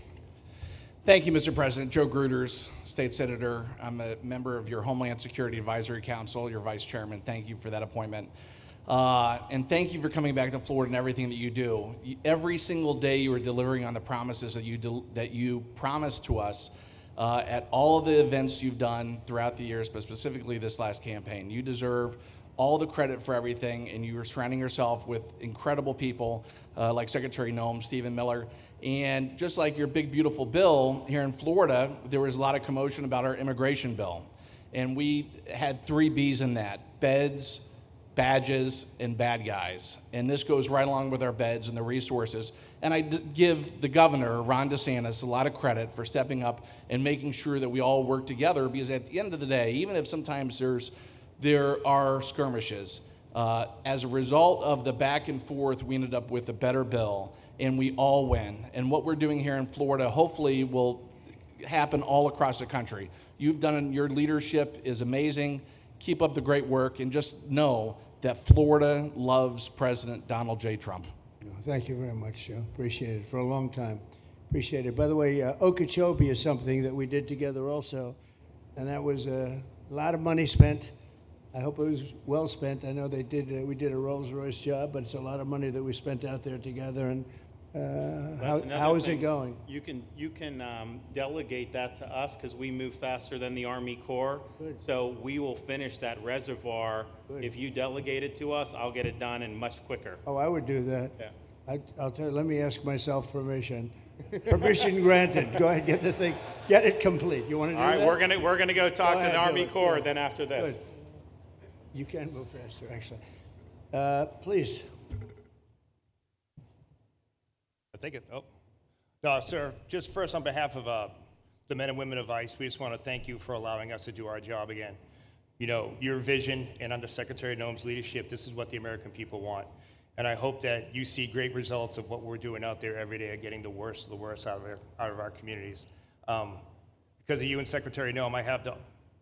Thank you, Mr. President. Joe Gruters, State Senator. I'm a member of your Homeland Security Advisory Council, your Vice Chairman. Thank you for that appointment. And thank you for coming back to Florida and everything that you do. Every single day you are delivering on the promises that you promised to us at all of the events you've done throughout the years, but specifically this last campaign. You deserve all the credit for everything, and you are surrounding yourself with incredible people like Secretary Noem, Stephen Miller, and just like your big, beautiful bill here in Florida, there was a lot of commotion about our immigration bill. And we had 3 B's in that: beds, badges, and bad guys. And this goes right along with our beds and the resources. And I give the governor, Ron DeSantis, a lot of credit for stepping up and making sure that we all work together, because at the end of the day, even if sometimes there are skirmishes, as a result of the back and forth, we ended up with a better bill, and we all win. And what we're doing here in Florida hopefully will happen all across the country. You've done, your leadership is amazing. Keep up the great work, and just know that Florida loves President Donald J. Trump. Thank you very much, Joe. Appreciate it for a long time. Appreciate it. By the way, Okeechobee is something that we did together also, and that was a lot of money spent. I hope it was well spent. I know we did a Rolls-Royce job, but it's a lot of money that we spent out there together. And how is it going? You can delegate that to us, because we move faster than the Army Corps. Good. So we will finish that reservoir. Good. If you delegate it to us, I'll get it done and much quicker. Oh, I would do that. Yeah. I'll tell you, let me ask myself permission. Permission granted. Go ahead, get the thing, get it complete. You want to do All right, that? we're gonna go talk Go to the ahead, do Army it. Corps Yeah. then after this. Good. You can move faster, actually. Please. I think it, oh. No, sir, just first on behalf of the men and women of ICE, we just want to thank you for allowing us to do our job again. You know, your vision and under Secretary Noem's leadership, this is what the American people want. And I hope that you see great results of what we're doing out there every day of getting the worst of the worst out of our communities. Because of you and Secretary Noem, I have the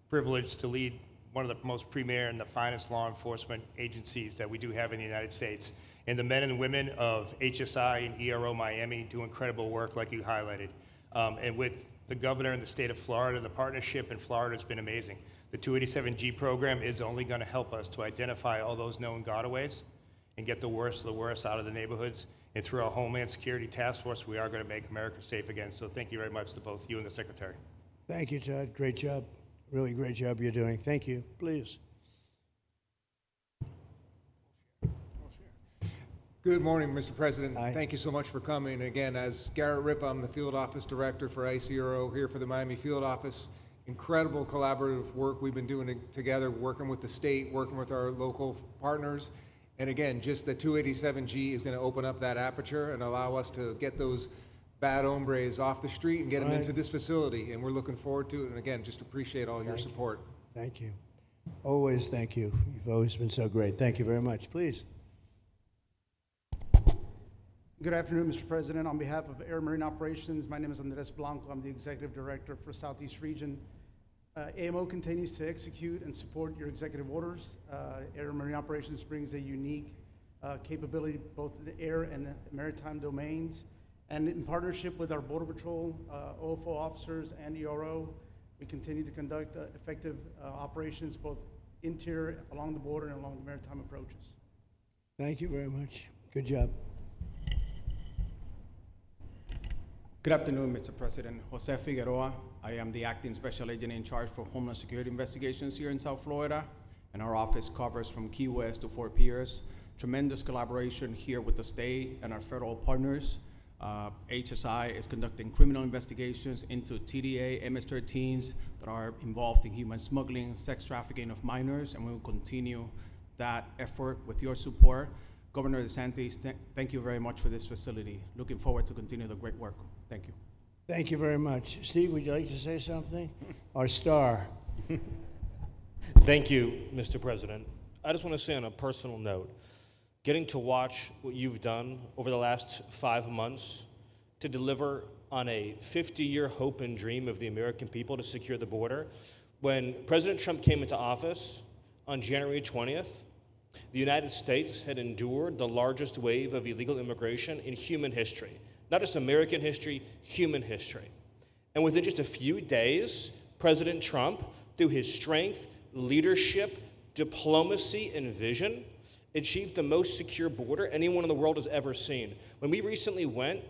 privilege to lead one of the most premier and the finest law enforcement agencies that we do have in the United States. And the men and women of HSI and ERO Miami do incredible work like you highlighted. And with the governor in the state of Florida, the partnership in Florida has been amazing. The 287G program is only going to help us to identify all those known gotaways and get the worst of the worst out of the neighborhoods. And through our Homeland Security Task Force, we are going to make America safe again. So thank you very much to both you and the Secretary. Thank you, Todd. Great job. Really great job you're doing. Thank you. Please. Good morning, Mr. President. Hi. Thank you so much for coming. Again, as Garrett Ripp, I'm the Field Office Director for ICRO here for the Miami Field Office. Incredible collaborative work we've been doing together, working with the state, working with our local partners. And again, just the 287G is going to open up that aperture and allow us to get those bad hombres off the street and get them into this facility. And we're looking forward to it. And again, just appreciate all your support. Thank you. Always thank you. You've always been so great. Thank you very much. Please. Good afternoon, Mr. President. On behalf of Air Marine Operations, my name is Andres Blanco. I'm the Executive Director for Southeast Region. AMO continues to execute and support your executive orders. Air Marine Operations brings a unique capability both in the air and the maritime domains. And in partnership with our Border Patrol, OFO officers, and ERO, we continue to conduct effective operations both interior, along the border, and along the maritime approaches. Thank you very much. Good job. Good afternoon, Mr. President. Jose Figueroa. I am the Acting Special Agent in charge for Homeland Security Investigations here in South Florida, and our office covers from Key West to Fort Pierce. Tremendous collaboration here with the state and our federal partners. HSI is conducting criminal investigations into TDA, MS-13s that are involved in human smuggling, sex trafficking of minors, and we will continue that effort with your support. Governor DeSantis, thank you very much for this facility. Looking forward to continue the great work. Thank you. Thank you very much. Steve, would you like to say something? Our star. Thank you, Mr. President. I just want to say on a personal note, getting to watch what you've done over the last 5 months to deliver on a 50-year hope and dream of the American people to secure the border. When President Trump came into office on January 20th, the United States had endured the largest wave of illegal immigration in human history. Not just American history, human history. And within just a few days, President Trump, through his strength, leadership, diplomacy, and vision, achieved the most secure border anyone in the world has ever seen. When we recently went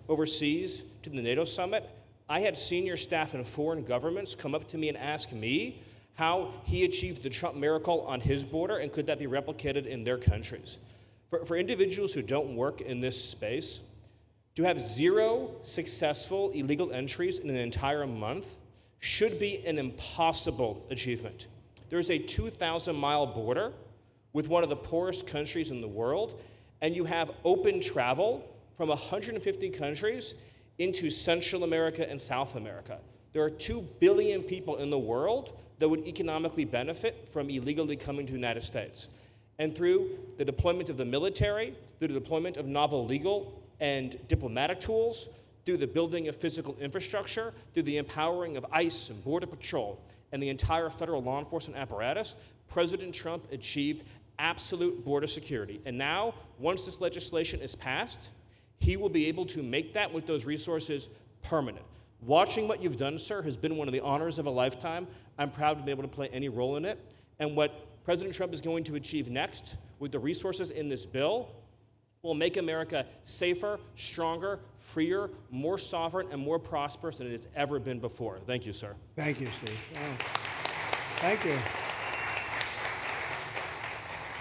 overseas to the NATO summit, I had senior staff in foreign governments come up to me and ask me how he achieved the Trump miracle on his border and could that be replicated in their countries. For individuals who don't work in this space, to have 0 successful illegal entries in an entire month should be an impossible achievement. There's a 2,000-mile border with one of the poorest countries in the world, and you have open travel from 150 countries into Central America and South America. There are 2 billion people in the world that would economically benefit from illegally coming to the United States. And through the deployment of the military, through the deployment of novel legal and diplomatic tools, through the building of physical infrastructure, through the empowering of ICE and Border Patrol, and the entire federal law enforcement apparatus, President Trump achieved absolute border security. And now, once this legislation is passed, he will be able to make that with those resources permanent. Watching what you've done, sir, has been one of the honors of a lifetime. I'm proud to be able to play any role in it. And what President Trump is going to achieve next with the resources in this bill will make America safer, stronger, freer, more sovereign, and more prosperous than it has ever been before. Thank you, sir. Thank you, Steve. Oh. Thank you.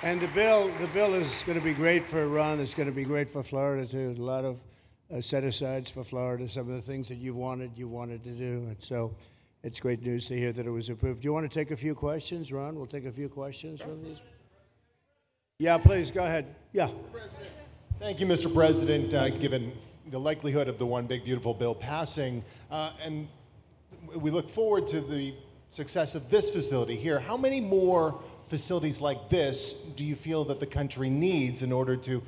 And the bill is going to be great for Ron. It's going to be great for Florida, too. A lot of set-asides for Florida, some of the things that you wanted to do. And so it's great news to hear that it was approved. Do you want to take a few questions, Ron? We'll take a few questions from these. Yeah, please, go ahead. Yeah. Thank you, Mr. President. Given the likelihood of the One Big Beautiful Bill passing, and we look forward to the success of this facility here, how many more facilities like this do you feel that the country needs in order to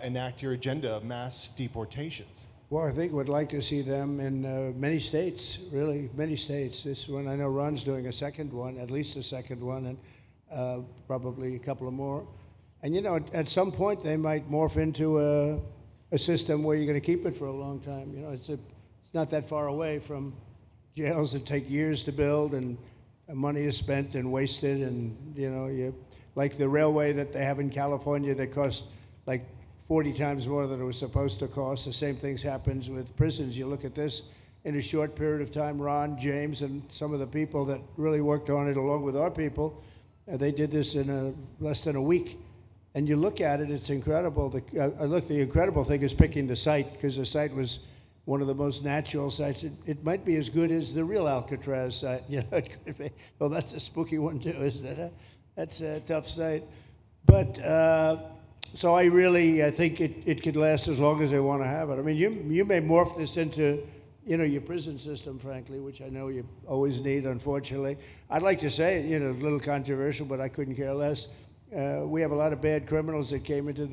enact your agenda of mass deportations? Well, I think we'd like to see them in many states, really, many states. This one, I know Ron's doing a second one, at least a second one, and probably a couple of more. And, you know, at some point, they might morph into a system where you're going to keep it for a long time. You know, it's not that far away from jails that take years to build, and money is spent and wasted. And, you know, like the railway that they have in California that costs like 40 times more than it was supposed to cost. The same things happens with prisons. You look at this in a short period of time, Ron, James, and some of the people that really worked on it along with our people, they did this in less than a week. And you look at it, it's incredible. The incredible thing is picking the site, because the site was one of the most natural sites. It might be as good as the real Alcatraz site. You know, it could be. Well, that's a spooky one too, isn't it? That's a tough site. But so I think it could last as long as they want to have it. I mean, you may morph this into, you know, your prison system, frankly, which I know you always need, unfortunately. I'd like to say, you know, a little controversial, but I couldn't care less. We have a lot of bad criminals that came into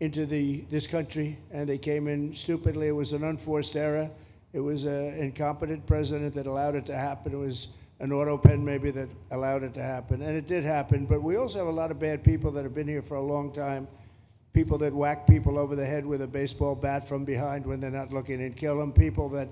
this country, and they came in stupidly. It was an unforced error. It was an incompetent president that allowed it to happen. It was an auto pen maybe that allowed it to happen, and it did happen. But we also have a lot of bad people that have been here for a long time, people that whack people over the head with a baseball bat from behind when they're not looking and kill them, people that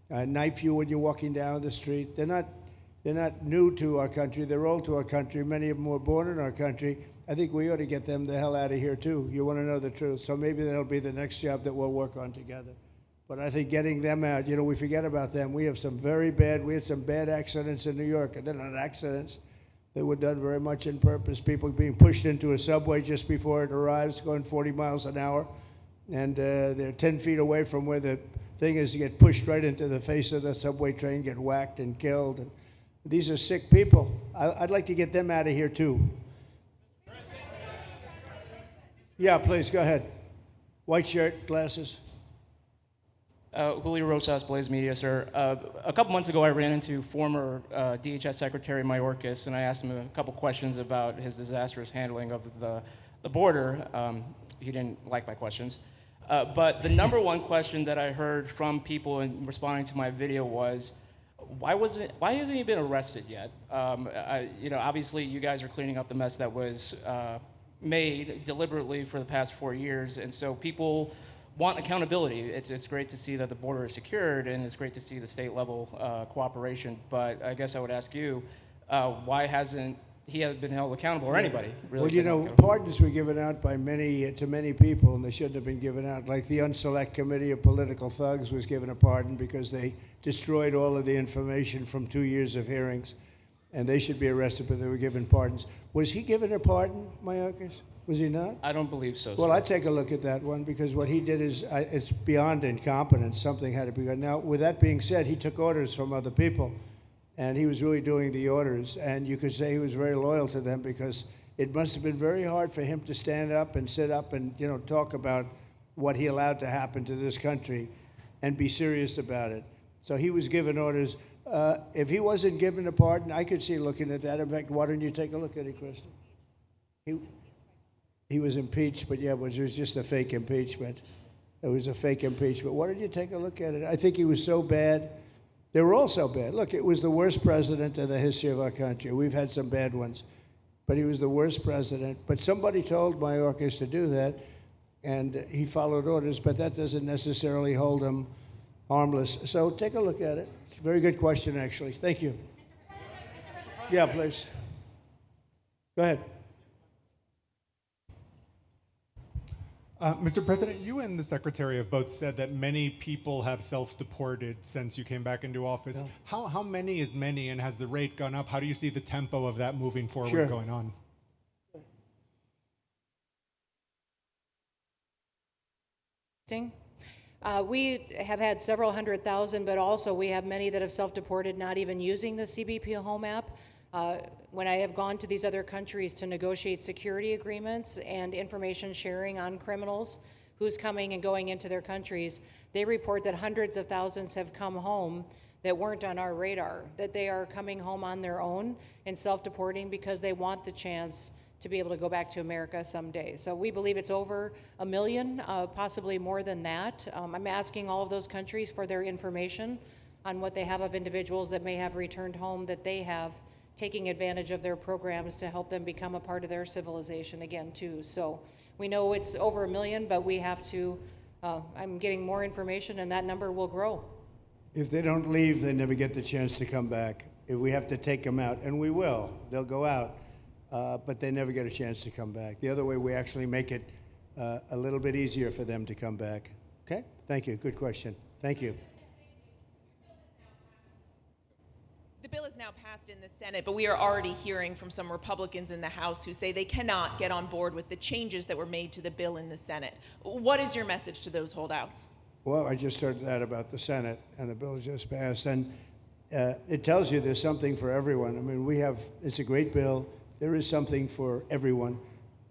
knife you when you're walking down the street. They're not new to our country. They're old to our country. Many of them were born in our country. I think we ought to get them the hell out of here, too. You want to know the truth. So maybe that'll be the next job that we'll work on together. But I think getting them out, you know, we forget about them. We had some bad accidents in New York. And they're not accidents. They were done very much on purpose. People being pushed into a subway just before it arrives, going 40 miles an hour. and they're 10 feet away from where the thing is. You get pushed right into the face of the subway train, get whacked and killed. And these are sick people. I'd like to get them out of here too. Yeah, please, go ahead. White shirt, glasses. Julio Rosas, Blaze Media, sir. A couple months ago, I ran into former DHS Secretary Mayorkas, and I asked him a couple questions about his disastrous handling of the border. He didn't like my questions. But the number one question that I heard from people in responding to my video was, why hasn't he been arrested yet? Obviously, you guys are cleaning up the mess that was made deliberately for the past 4 years, and so people want accountability. It's great to see that the border is secured, and it's great to see the state level cooperation. But I guess I would ask you, why hasn't he been held accountable, or anybody really? Well, pardons were given out by to many people, and they shouldn't have been given out. Like the Unselect Committee of Political Thugs was given a pardon because they destroyed all of the information from 2 years of hearings, and they should be arrested, but they were given pardons. Was he given a pardon, Mayorkas? Was he not? I don't believe so. Well, sir. I'd take a look at that one, because what he did is it's beyond incompetence. Something had to be done. Now, with that being said, he took orders from other people, and he was really doing the orders. And you could say he was very loyal to them, because it must have been very hard for him to stand up and sit up and talk about what he allowed to happen to this country and be serious about it. So he was given orders. If he wasn't given a pardon, I could see looking at that. In fact, why don't you take a look at it, Kristen? He was impeached, but yeah, it was just a fake impeachment. It was a fake impeachment. Why don't you take a look at it? I think he was so bad. They were all so bad. Look, it was the worst president in the history of our country. We've had some bad ones, but he was the worst president. But somebody told Mayorkas to do that, and he followed orders, but that doesn't necessarily hold him harmless. So take a look at it. It's a very good question, actually. Thank you. Yeah, please. Go ahead. Mr. President, you and the Secretary have both said that many people have self-deported since you came back into office. Yeah. How many is many, and has the rate gone up? How do you see the tempo of that moving forward going on? We have had several 100,000, but also we have many that have self-deported, not even using the CBP Home app. When I have gone to these other countries to negotiate security agreements and information sharing on criminals, who's coming and going into their countries, they report that hundreds of thousands have come home that weren't on our radar, that they are coming home on their own and self-deporting because they want the chance to be able to go back to America someday. So we believe it's over 1 million, possibly more than that. I'm asking all of those countries for their information on what they have of individuals that may have returned home, that they have taking advantage of their programs to help them become a part of their civilization again too. So we know it's over 1 million, but we have to, I'm getting more information, and that number will grow. If they don't leave, they never get the chance to come back. If we have to take them out, and we will, they'll go out, but they never get a chance to come back. The other way, we actually make it a little bit easier for them to come back. Okay? Thank you. Good question. Thank you. The bill is now passed in the Senate, but we are already hearing from some Republicans in the House who say they cannot get on board with the changes that were made to the bill in the Senate. What is your message to those holdouts? Well, I just heard that about the Senate, and the bill just passed, and it tells you there's something for everyone. I mean, it's a great bill. There is something for everyone,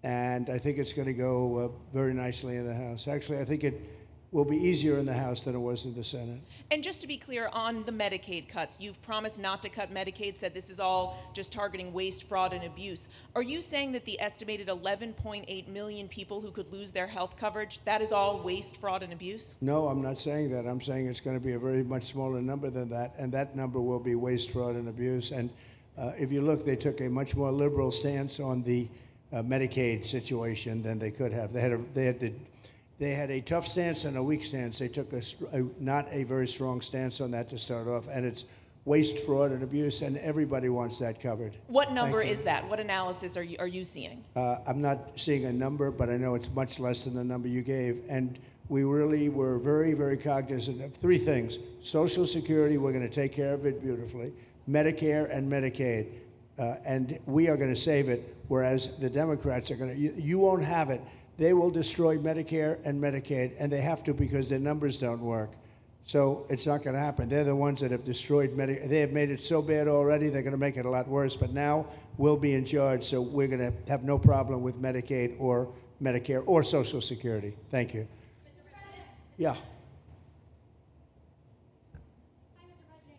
and I think it's going to go very nicely in the House. Actually, I think it will be easier in the House than it was in the Senate. And just to be clear, on the Medicaid cuts, you've promised not to cut Medicaid, said this is all just targeting waste, fraud, and abuse. Are you saying that the estimated 11.8 million people who could lose their health coverage, that is all waste, fraud, and abuse? No, I'm not saying that. I'm saying it's going to be a very much smaller number than that, and that number will be waste, fraud, and abuse. And if you look, they took a much more liberal stance on the Medicaid situation than they could have. They had a tough stance and a weak stance. They took not a very strong stance on that to start off, and it's waste, fraud, and abuse, and everybody wants that covered. What number is that? What analysis are you seeing? I'm not seeing a number, but I know it's much less than the number you gave, and we really were very, very cognizant of three things. Social Security, we're going to take care of it beautifully. Medicare and Medicaid, and we are going to save it, whereas the Democrats are going to, you won't have it. they will destroy Medicare and Medicaid, and they have to because their numbers don't work. So it's not going to happen. They're the ones that have destroyed Medicare. They have made it so bad already, they're going to make it a lot worse. But now we'll be in charge, so we're going to have no problem with Medicaid or Medicare or Social Security. Thank you. Yeah.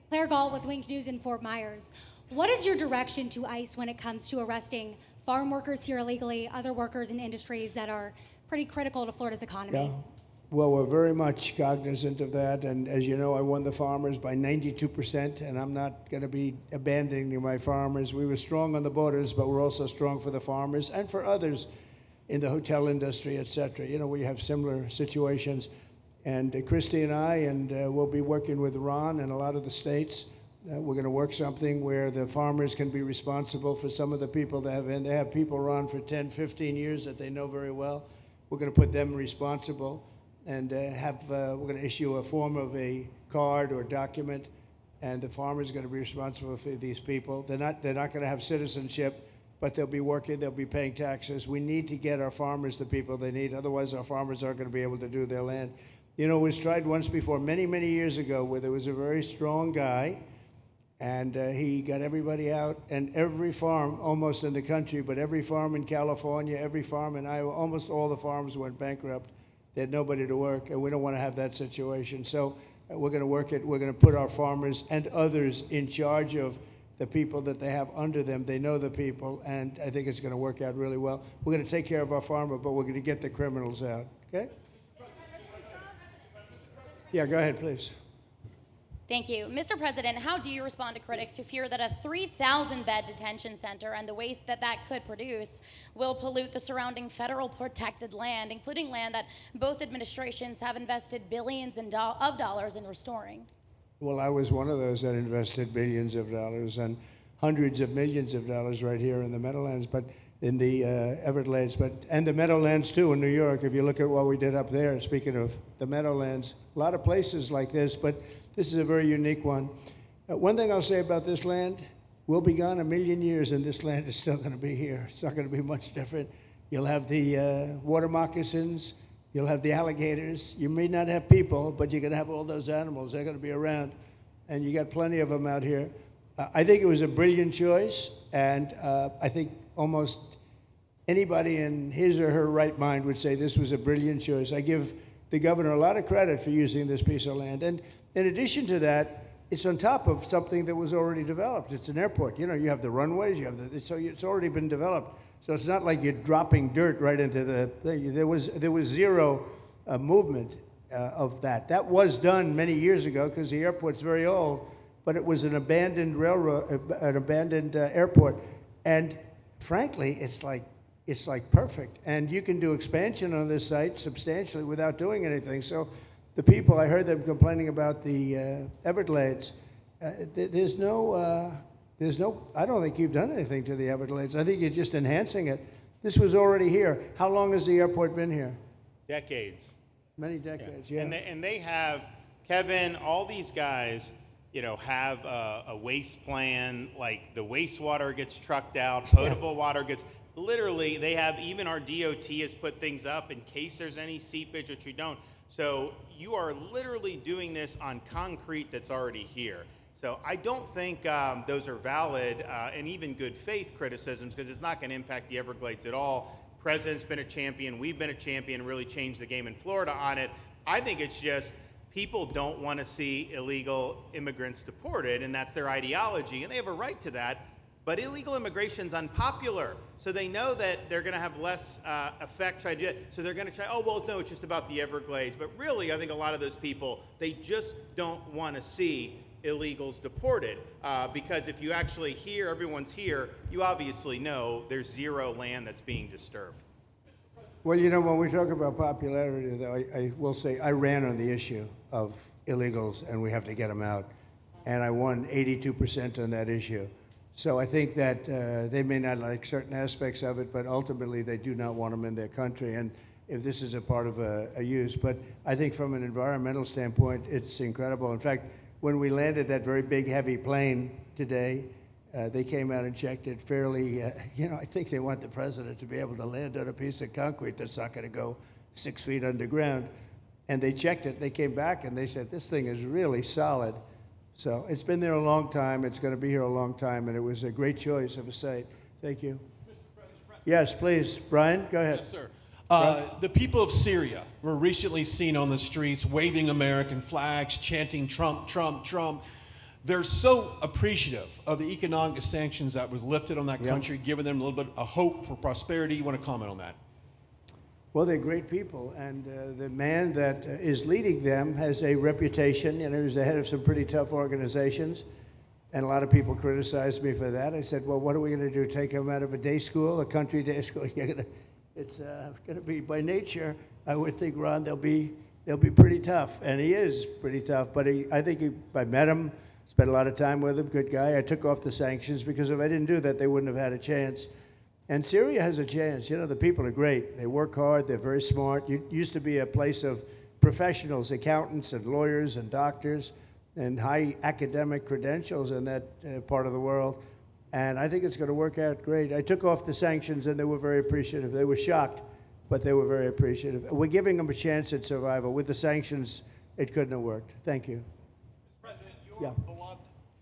Claire Gall with Wink News in Fort Myers. What is your direction to ICE when it comes to arresting farm workers here illegally, other workers in industries that are pretty critical to Florida's economy? Yeah. Well, we're very much cognizant of that, and as you know, I won the farmers by 92%, and I'm not going to be abandoning my farmers. We were strong on the borders, but we're also strong for the farmers and for others in the hotel industry, et cetera. You know, we have similar situations, and Christy and I, and we'll be working with Ron and a lot of the states. We're going to work something where the farmers can be responsible for some of the people they have people run for 10, 15 years that they know very well. We're going to put them responsible. And we're going to issue a form of a card or document, and the farmer is going to be responsible for these people. They're not going to have citizenship, but they'll be working, they'll be paying taxes. We need to get our farmers the people they need, otherwise our farmers aren't going to be able to do their land. You know, it was tried once before, many, many years ago, where there was a very strong guy, and he got everybody out, and every farm, almost in the country, but every farm in California, every farm in Iowa, almost all the farms went bankrupt. They had nobody to work, and we don't want to have that situation. So we're going to work it. We're going to put our farmers and others in charge of the people that they have under them. They know the people, and I think it's going to work out really well. We're going to take care of our farmer, but we're going to get the criminals out. Okay? Yeah, go ahead, please. Thank you. Mr. President, how do you respond to critics who fear that a 3,000-bed detention center and the waste that that could produce will pollute the surrounding federal protected land, including land that both administrations have invested billions of dollars in restoring? Well, I was one of those that invested billions of dollars and hundreds of millions of dollars right here in the Meadowlands, but in the Everglades, and the Meadowlands too in New York. If you look at what we did up there, speaking of the Meadowlands, a lot of places like this, but this is a very unique one. One thing I'll say about this land, we'll be gone 1,000,000 years and this land is still going to be here. It's not going to be much different. You'll have the water moccasins, you'll have the alligators. You may not have people, but you're going to have all those animals. They're going to be around, and you got plenty of them out here. I think it was a brilliant choice, and I think almost anybody in his or her right mind would say this was a brilliant choice. I give the governor a lot of credit for using this piece of land. And in addition to that, it's on top of something that was already developed. It's an airport. You know, you have the runways, you have so it's already been developed. So it's not like you're dropping dirt right into the thing. There was zero movement of that. That was done many years ago because the airport's very old, but it was an abandoned railroad, an abandoned airport. And frankly, it's like perfect. And you can do expansion on this site substantially without doing anything. So the people, I heard them complaining about the Everglades. There's no, I don't think you've done anything to the Everglades. I think you're just enhancing it. This was already here. How long has the airport been here? Decades. Many decades, yeah. And they have, Kevin, all these guys, you know, have a waste plan, like the wastewater gets trucked out, potable water gets, literally, they have, even our DOT has put things up in case there's any seepage, which we don't. So you are literally doing this on concrete that's already here. So I don't think those are valid and even good faith criticisms, because it's not going to impact the Everglades at all. President's been a champion, we've been a champion, really changed the game in Florida on it. I think it's just people don't want to see illegal immigrants deported, and that's their ideology, and they have a right to that. But illegal immigration's unpopular, so they know that they're going to have less effect trying to do it. So they're going to try, oh, well, no, it's just about the Everglades. But really, I think a lot of those people, they just don't want to see illegals deported. Because if you actually hear, everyone's here, you obviously know there's zero land that's being disturbed. Well, you know, when we talk about popularity, though, I will say I ran on the issue of illegals, and we have to get them out. And I won 82% on that issue. So I think that they may not like certain aspects of it, but ultimately they do not want them in their country. And if this is a part of a use, but I think from an environmental standpoint, it's incredible. In fact, when we landed that very big, heavy plane today, They came out and checked it fairly. I think they want the president to be able to land on a piece of concrete that's not going to go 6 feet underground. And they checked it. They came back and they said, this thing is really solid. So it's been there a long time. It's going to be here a long time. And it was a great choice of a site. Thank you. Yes, please. Brian, go ahead. Yes, sir. The people of Syria were recently seen on the streets waving American flags, chanting Trump, Trump, Trump. They're so appreciative of the economic sanctions that was lifted on that country, giving them a little bit of hope for prosperity. You want to comment on that? Well, they're great people, and the man that is leading them has a reputation. He was the head of some pretty tough organizations, and a lot of people criticized me for that. I said, well, what are we going to do, take him out of a day school, a country day school? It's going to be, by nature, I would think, Ron, they'll be pretty tough, and he is pretty tough, but I think I met him, spent a lot of time with him, good guy. I took off the sanctions because if I didn't do that, they wouldn't have had a chance. And Syria has a chance. The people are great. They work hard. They're very smart. It used to be a place of professionals, accountants and lawyers and doctors and high academic credentials in that part of the world. And I think it's going to work out great. I took off the sanctions, and they were very appreciative. They were shocked, but they were very appreciative. We're giving them a chance at survival. With the sanctions, it couldn't have worked. Thank you.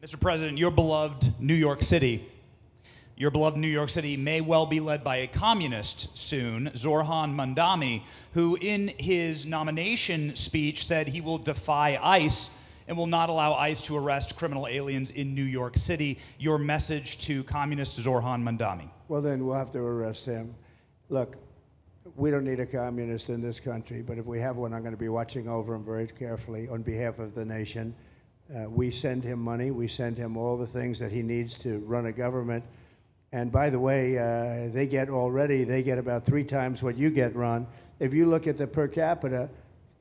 Mr. President, your beloved New York City may well be led by a communist soon, Zorhan Mandami, who in his nomination speech said he will defy ICE and will not allow ICE to arrest criminal aliens in New York City. Your message to communist Zorhan Mandami? Well, then we'll have to arrest him. Look, we don't need a communist in this country, but if we have one, I'm going to be watching over him very carefully on behalf of the nation. We send him money. We send him all the things that he needs to run a government. And by the way, they get about 3 times what you get, Ron. If you look at the per capita,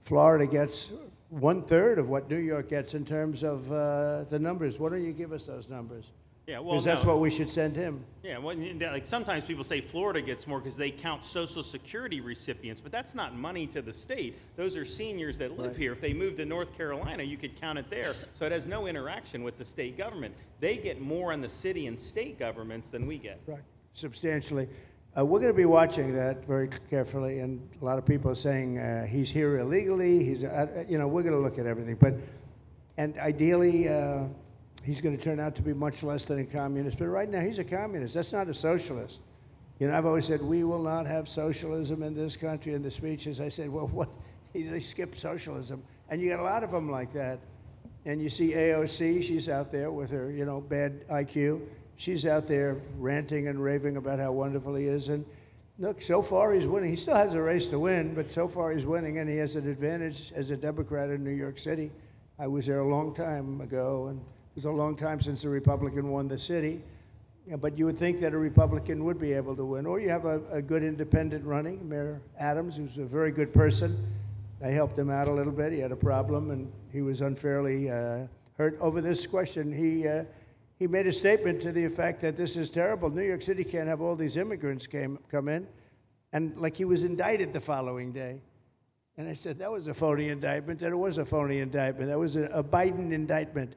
Florida gets 1/3 of what New York gets in terms of the numbers. Why don't you give us those numbers? Yeah, well, because that's what we should send him. Yeah, well, like sometimes people say Florida gets more because they count Social Security recipients, but that's not money to the state. Those are seniors that live here. If they moved to North Carolina, you could count it there. So it has no interaction with the state government. They get more on the city and state governments than we get. Right, substantially. We're going to be watching that very carefully, and a lot of people are saying he's here illegally. We're going to look at everything, and ideally. He's going to turn out to be much less than a communist. But right now, he's a communist. That's not a socialist. I've always said, we will not have socialism in this country. In the speeches, I said, well, what? They skipped socialism. And you got a lot of them like that. And you see AOC, she's out there with her, bad IQ. She's out there ranting and raving about how wonderful he is. And look, so far he's winning. He still has a race to win, but so far he's winning, and he has an advantage as a Democrat in New York City. I was there a long time ago, and it was a long time since a Republican won the city, but you would think that a Republican would be able to win. Or you have a good independent running, Mayor Adams, who's a very good person. I helped him out a little bit. He had a problem, and he was unfairly hurt over this question. He made a statement to the effect that this is terrible. New York City can't have all these immigrants come in, and like he was indicted the following day. And I said, that was a phony indictment, and it was a phony indictment. That was a Biden indictment.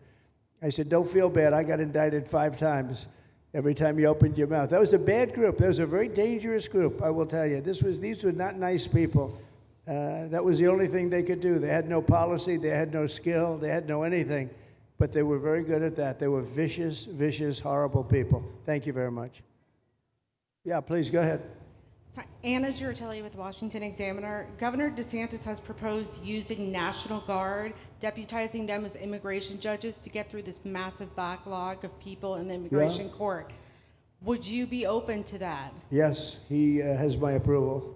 I said, don't feel bad. I got indicted 5 times every time you opened your mouth. That was a bad group. That was a very dangerous group, I will tell you. These were not nice people. That was the only thing they could do. They had no policy. They had no skill. They had no anything. But they were very good at that. They were vicious, vicious, horrible people. Thank you very much. Yeah, please go ahead. Anna Giratelli with Washington Examiner. Governor DeSantis has proposed using National Guard, deputizing them as immigration judges to get through this massive backlog of people in the immigration court. Would you be open to that? Yes, he has my approval.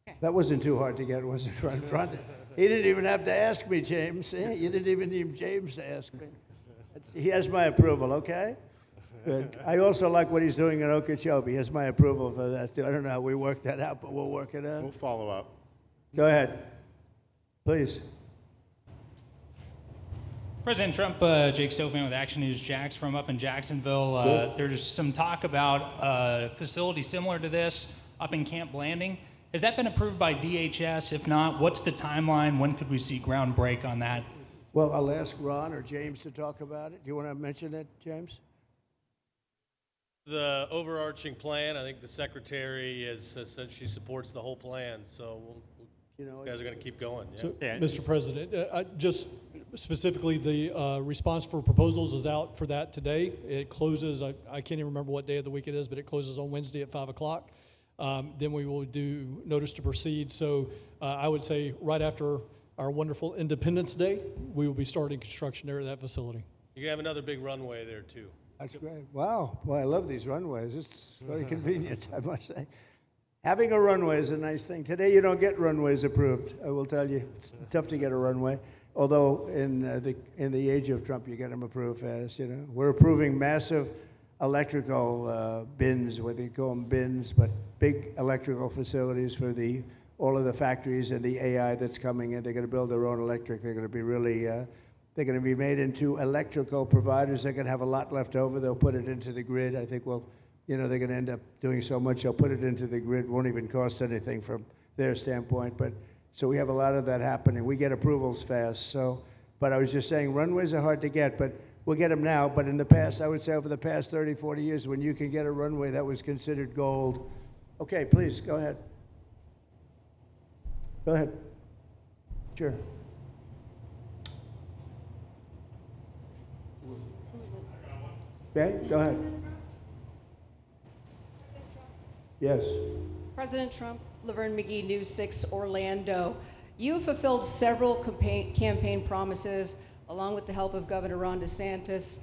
Okay. That wasn't too hard to get, was it, Ron? He didn't even have to ask me, James. You didn't even need James to ask me. He has my approval, okay? Good. I also like what he's doing in Okeechobee. He has my approval for that, too. I don't know how we work that out, but we'll work it out. We'll follow up. Go ahead. Please. President Trump, Jake Stofan with Action News Jax from up in Jacksonville. There's some talk about a facility similar to this up in Camp Blanding. Has that been approved by DHS? If not, what's the timeline? When could we see ground break on that? Well, I'll ask Ron or James to talk about it. Do you want to mention it, James? The overarching plan, I think the secretary has said she supports the whole plan, so you guys are going to keep going. Yeah. So, Mr. President, just specifically, the response for proposals is out for that today. It closes, I can't even remember what day of the week it is, but it closes on Wednesday at 5 o'clock. Then we will do notice to proceed. So I would say right after our wonderful Independence Day, we will be starting construction there at that facility. You're going to have another big runway there, too. That's great. Wow. Boy, I love these runways. It's very convenient, I must say. Having a runway is a nice thing. Today, you don't get runways approved. I will tell you, it's tough to get a runway. Although in the age of Trump, you get them approved fast. You know, we're approving massive electrical bins, what they call them bins, but big electrical facilities for all of the factories and the AI that's coming in. They're going to build their own electric. They're going to be really. They're going to be made into electrical providers. They're going to have a lot left over. They'll put it into the grid. I think, well, they're going to end up doing so much. They'll put it into the grid. Won't even cost anything from their standpoint. But so we have a lot of that happening. We get approvals fast. So, but I was just saying, runways are hard to get, but we'll get them now. But in the past, I would say over the past 30, 40 years, when you can get a runway, that was considered gold. Okay, please, go ahead. Go ahead. Sure. Okay, go ahead. Yes. President Trump, Laverne McGee, News 6 Orlando. You have fulfilled several campaign promises along with the help of Governor Ron DeSantis.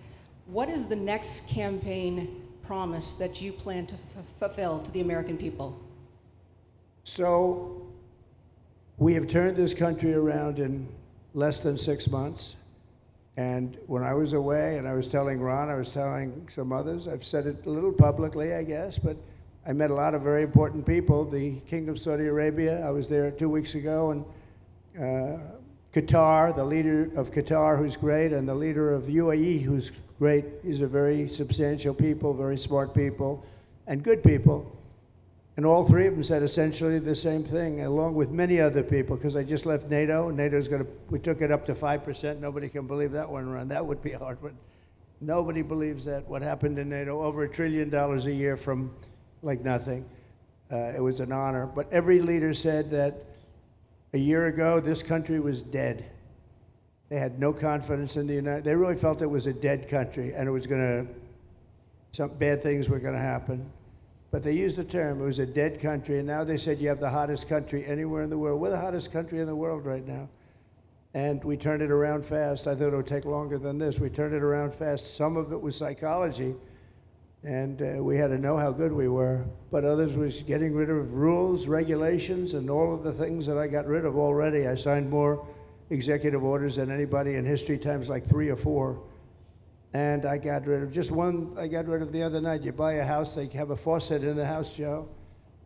What is the next campaign promise that you plan to fulfill to the American people? So we have turned this country around in less than 6 months. And when I was away, and I was telling Ron, I was telling some others, I've said it a little publicly, I guess, but I met a lot of very important people. The King of Saudi Arabia, I was there 2 weeks ago, and Qatar, the leader of Qatar, who's great, and the leader of UAE, who's great. These are very substantial people, very smart people, and good people. And all three of them said essentially the same thing, along with many other people, because I just left NATO. NATO's we took it up to 5%. Nobody can believe that one run. That would be hard, but nobody believes that. What happened in NATO, over $1 trillion a year from like nothing. It was an honor. But every leader said that a year ago, this country was dead. They had no confidence in the United States. They really felt it was a dead country, and it was some bad things were going to happen. But they used the term, it was a dead country, and now they said you have the hottest country anywhere in the world. We're the hottest country in the world right now. And we turned it around fast. I thought it would take longer than this. We turned it around fast. Some of it was psychology, and we had to know how good we were. But others was getting rid of rules, regulations, and all of the things that I got rid of already. I signed more executive orders than anybody in history, times like 3 or 4. And I got rid of just one. I got rid of the other night. You buy a house, they have a faucet in the house, Joe,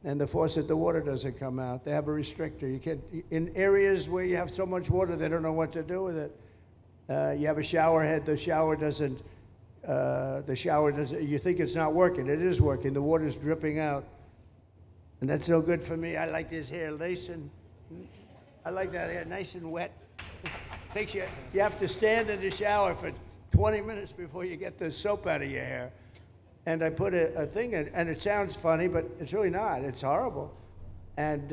and the faucet, the water doesn't come out. They have a restrictor. You can't, in areas where you have so much water, they don't know what to do with it. You have a shower head, the shower doesn't, you think it's not working. It is working. The water's dripping out. And that's no good for me. I like this hair nice and, I like that hair nice and wet. Takes you have to stand in the shower for 20 minutes before you get the soap out of your hair. And I put a thing in, and it sounds funny, but it's really not. It's horrible. And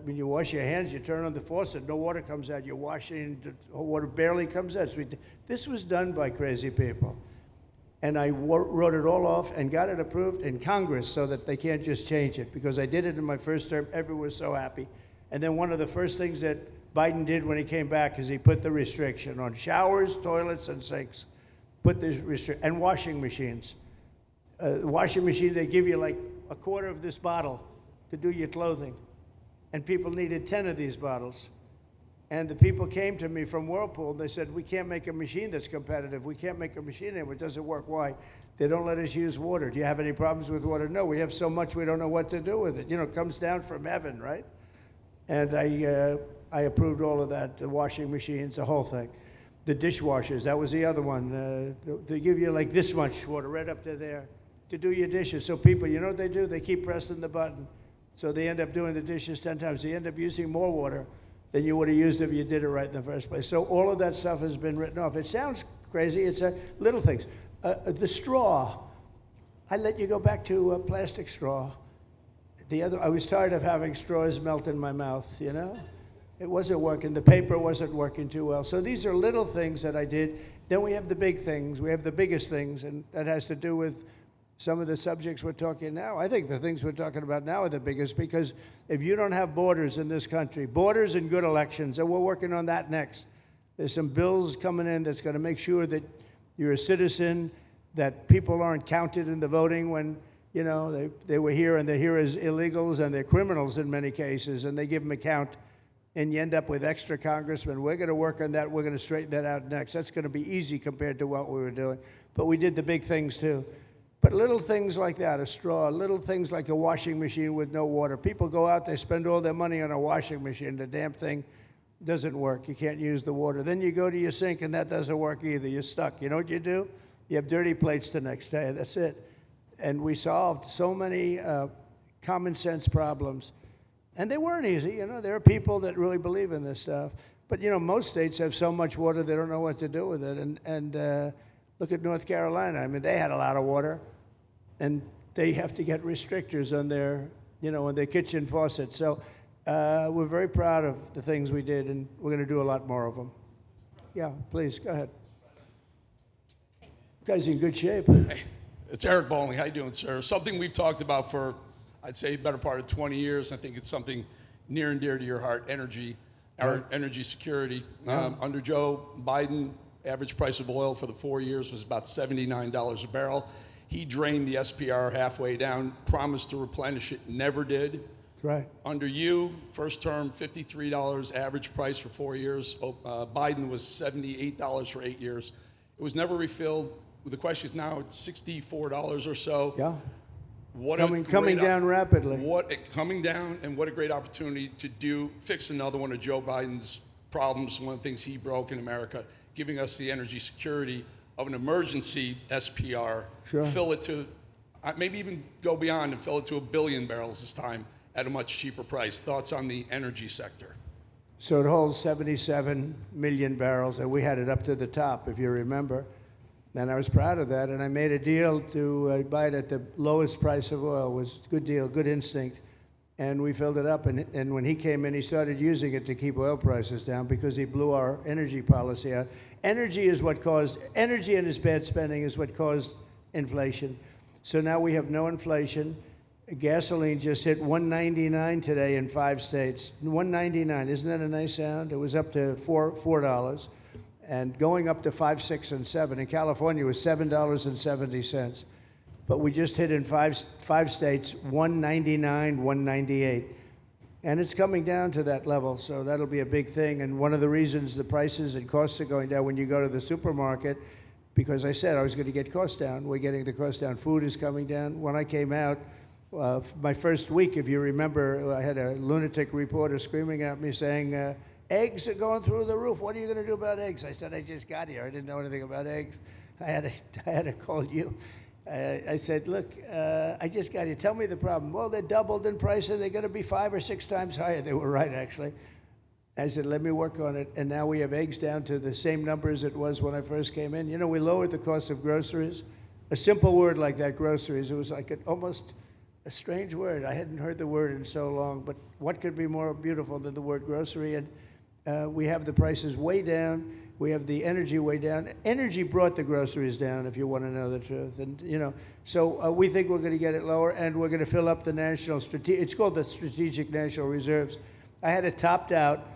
when you wash your hands, you turn on the faucet, no water comes out. You're washing, the water barely comes out. So this was done by crazy people. And I wrote it all off and got it approved in Congress so that they can't just change it, because I did it in my first term. Everyone was so happy. And then one of the first things that Biden did when he came back is he put the restriction on showers, toilets, and sinks. Put this restriction, and washing machines. The washing machine, they give you like a quarter of this bottle to do your clothing. And people needed 10 of these bottles. And the people came to me from Whirlpool, and they said, we can't make a machine that's competitive. We can't make a machine anymore. It doesn't work. Why? They don't let us use water. Do you have any problems with water? No, we have so much we don't know what to do with it. You know, it comes down from heaven, right? And I approved all of that, the washing machines, the whole thing. The dishwashers, that was the other one. They give you like this much water right up to there to do your dishes. So people, you know what they do? They keep pressing the button. So they end up doing the dishes 10 times. They end up using more water than you would have used if you did it right in the first place. So all of that stuff has been written off. It sounds crazy. It's little things. The straw. I let you go back to a plastic straw. I was tired of having straws melt in my mouth, you know? It wasn't working. The paper wasn't working too well. So these are little things that I did. Then we have the big things. We have the biggest things, and that has to do with some of the subjects we're talking now. I think the things we're talking about now are the biggest, because if you don't have borders in this country, borders and good elections, and we're working on that next. There's some bills coming in that's going to make sure that you're a citizen, that people aren't counted in the voting when, you know, they were here and they're here as illegals and they're criminals in many cases, and they give them a count, and you end up with extra congressmen. We're going to work on that. We're going to straighten that out next. That's going to be easy compared to what we were doing. But we did the big things too. But little things like that, a straw, little things like a washing machine with no water. People go out, they spend all their money on a washing machine. The damn thing doesn't work. You can't use the water. Then you go to your sink and that doesn't work either. You're stuck. You know what you do? You have dirty plates the next day. That's it. And we solved so many common sense problems. And they weren't easy. You know, there are people that really believe in this stuff. But, you know, most states have so much water they don't know what to do with it. And look at North Carolina. I mean, they had a lot of water. And they have to get restrictors on their, you know, on their kitchen faucet. So we're very proud of the things we did, and we're going to do a lot more of them. Yeah, please, go ahead. You guys in good shape. Hey, it's Eric Bowling. How you doing, sir? Something we've talked about for, I'd say, the better part of 20 years. I think it's something near and dear to your heart, energy, our energy security. Yeah. Under Joe Biden, average price of oil for the 4 years was about $79 a barrel. He drained the SPR halfway down, promised to replenish it, never did. Right. Under you, first term, $53 average price for 4 years. Biden was $78 for 8 years. It was never refilled. The question is now it's $64 or so. Yeah. What coming down rapidly. Coming down, and what a great opportunity to fix another one of Joe Biden's problems, one of the things he broke in America, giving us the energy security of an emergency SPR, Sure. fill it to, maybe even go beyond and fill it to 1 billion barrels this time at a much cheaper price. Thoughts on the energy sector? So it holds 77 million barrels, and we had it up to the top, if you remember. And I was proud of that, and I made a deal to buy it at the lowest price of oil. It was a good deal, good instinct. And we filled it up, and when he came in, he started using it to keep oil prices down because he blew our energy policy out. Energy and his bad spending is what caused inflation. So now we have no inflation. Gasoline just hit $1.99 today in 5 states. $1.99, isn't that a nice sound? It was up to $4, and going up to $5, $6, and $7. In California, it was $7.70. But we just hit in five states, $1.99, $1.98. And it's coming down to that level, so that'll be a big thing. And one of the reasons the prices and costs are going down when you go to the supermarket, because I said I was going to get costs down. We're getting the costs down. Food is coming down. When I came out, my first week, if you remember, I had a lunatic reporter screaming at me saying, eggs are going through the roof. What are you going to do about eggs? I said, I just got here. I didn't know anything about eggs. I had to call you. I said, look, I just got here. Tell me the problem. Well, they're doubled in price, and they're going to be 5 or 6 times higher. They were right, actually. I said, let me work on it. And now we have eggs down to the same numbers it was when I first came in. You know, we lowered the cost of groceries. A simple word like that, groceries, it was like almost a strange word. I hadn't heard the word in so long, but what could be more beautiful than the word grocery? And we have the prices way down. We have the energy way down. Energy brought the groceries down, if you want to know the truth. And, you know, so we think we're going to get it lower, and we're going to fill up the it's called the Strategic National Reserves. I had it topped out,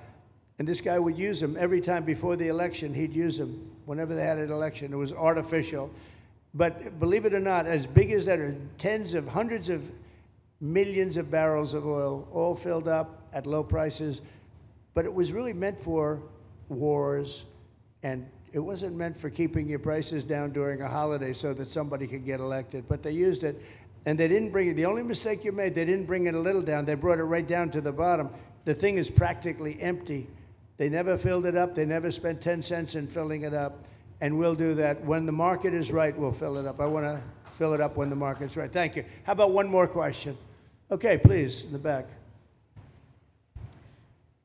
and this guy would use them every time before the election. He'd use them whenever they had an election. It was artificial. But believe it or not, as big as that are hundreds of millions of barrels of oil, all filled up at low prices. But it was really meant for wars, and it wasn't meant for keeping your prices down during a holiday so that somebody could get elected. But they used it, and they didn't bring it. The only mistake you made, they didn't bring it a little down. They brought it right down to the bottom. The thing is practically empty. They never filled it up. They never spent 10 cents in filling it up. And we'll do that. When the market is right, we'll fill it up. I want to fill it up when the market's right. Thank you. How about one more question? Okay, please, in the back.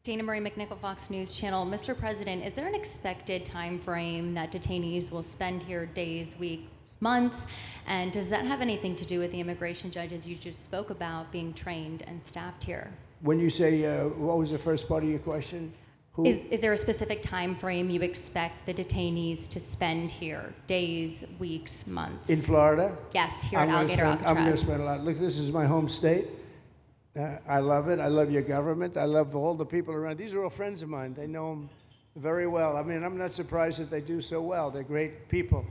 Dana Marie McNichol, Fox News Channel. Mr. President, is there an expected time frame that detainees will spend here, days, weeks, months? And does that have anything to do with the immigration judges you just spoke about being trained and staffed here? When you say, what was the first part of your question? Who? Is there a specific time frame you expect the detainees to spend here? Days, weeks, months? In Florida? Yes, here at Alligator, Alcatraz. I'm going to spend a lot. Look, this is my home state. I love it. I love your government. I love all the people around. These are all friends of mine. They know them very well. I mean, I'm not surprised that they do so well. They're great people.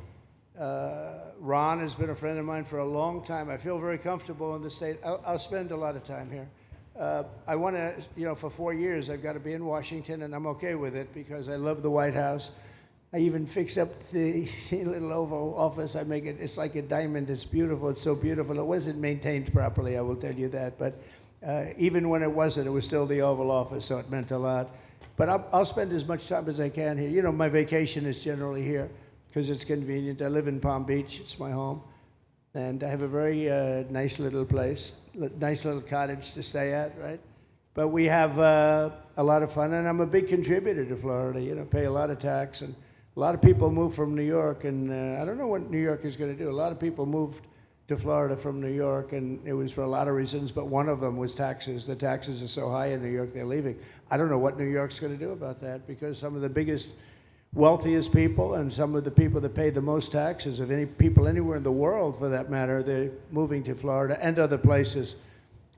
Ron has been a friend of mine for a long time. I feel very comfortable in the state. I'll spend a lot of time here. I want to, for 4 years, I've got to be in Washington, and I'm okay with it because I love the White House. I even fix up the little Oval Office. I make it, it's like a diamond. It's beautiful. It's so beautiful. It wasn't maintained properly, I will tell you that. But even when it wasn't, it was still the Oval Office, so it meant a lot. But I'll spend as much time as I can here. My vacation is generally here because it's convenient. I live in Palm Beach. It's my home. And I have a very nice little place, nice little cottage to stay at, right? But we have a lot of fun, and I'm a big contributor to Florida, pay a lot of tax. And a lot of people move from New York, and I don't know what New York is going to do. A lot of people moved to Florida from New York, and it was for a lot of reasons, but one of them was taxes. The taxes are so high in New York, they're leaving. I don't know what New York's going to do about that, because some of the biggest wealthiest people and some of the people that pay the most taxes of any people anywhere in the world, for that matter, they're moving to Florida and other places.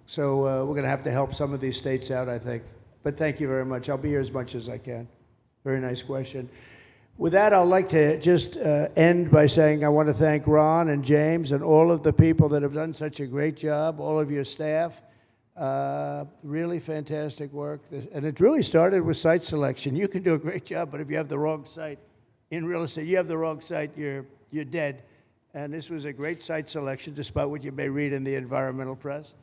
So we're going to have to help some of these states out, I think. But thank you very much. I'll be here as much as I can. Very nice question. With that, I'd like to just end by saying I want to thank Ron and James and all of the people that have done such a great job, all of your staff. Really fantastic work. And it really started with site selection. You can do a great job, but if you have the wrong site in real estate, you have the wrong site, you're dead. And this was a great site selection, despite what you may read in the environmental press.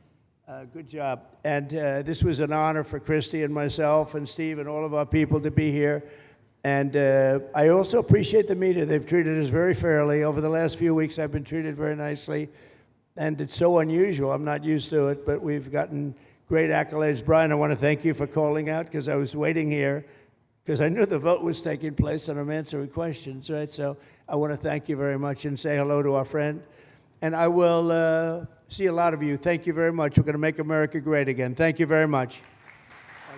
Good job. And this was an honor for Christy and myself and Steve and all of our people to be here. And I also appreciate the media. They've treated us very fairly. Over the last few weeks, I've been treated very nicely. And it's so unusual. I'm not used to it, but we've gotten great accolades. Brian, I want to thank you for calling out, because I was waiting here because I knew the vote was taking place and I'm answering questions, right? So I want to thank you very much and say hello to our friend. And I will see a lot of you. Thank you very much. We're going to make America great again. Thank you very much.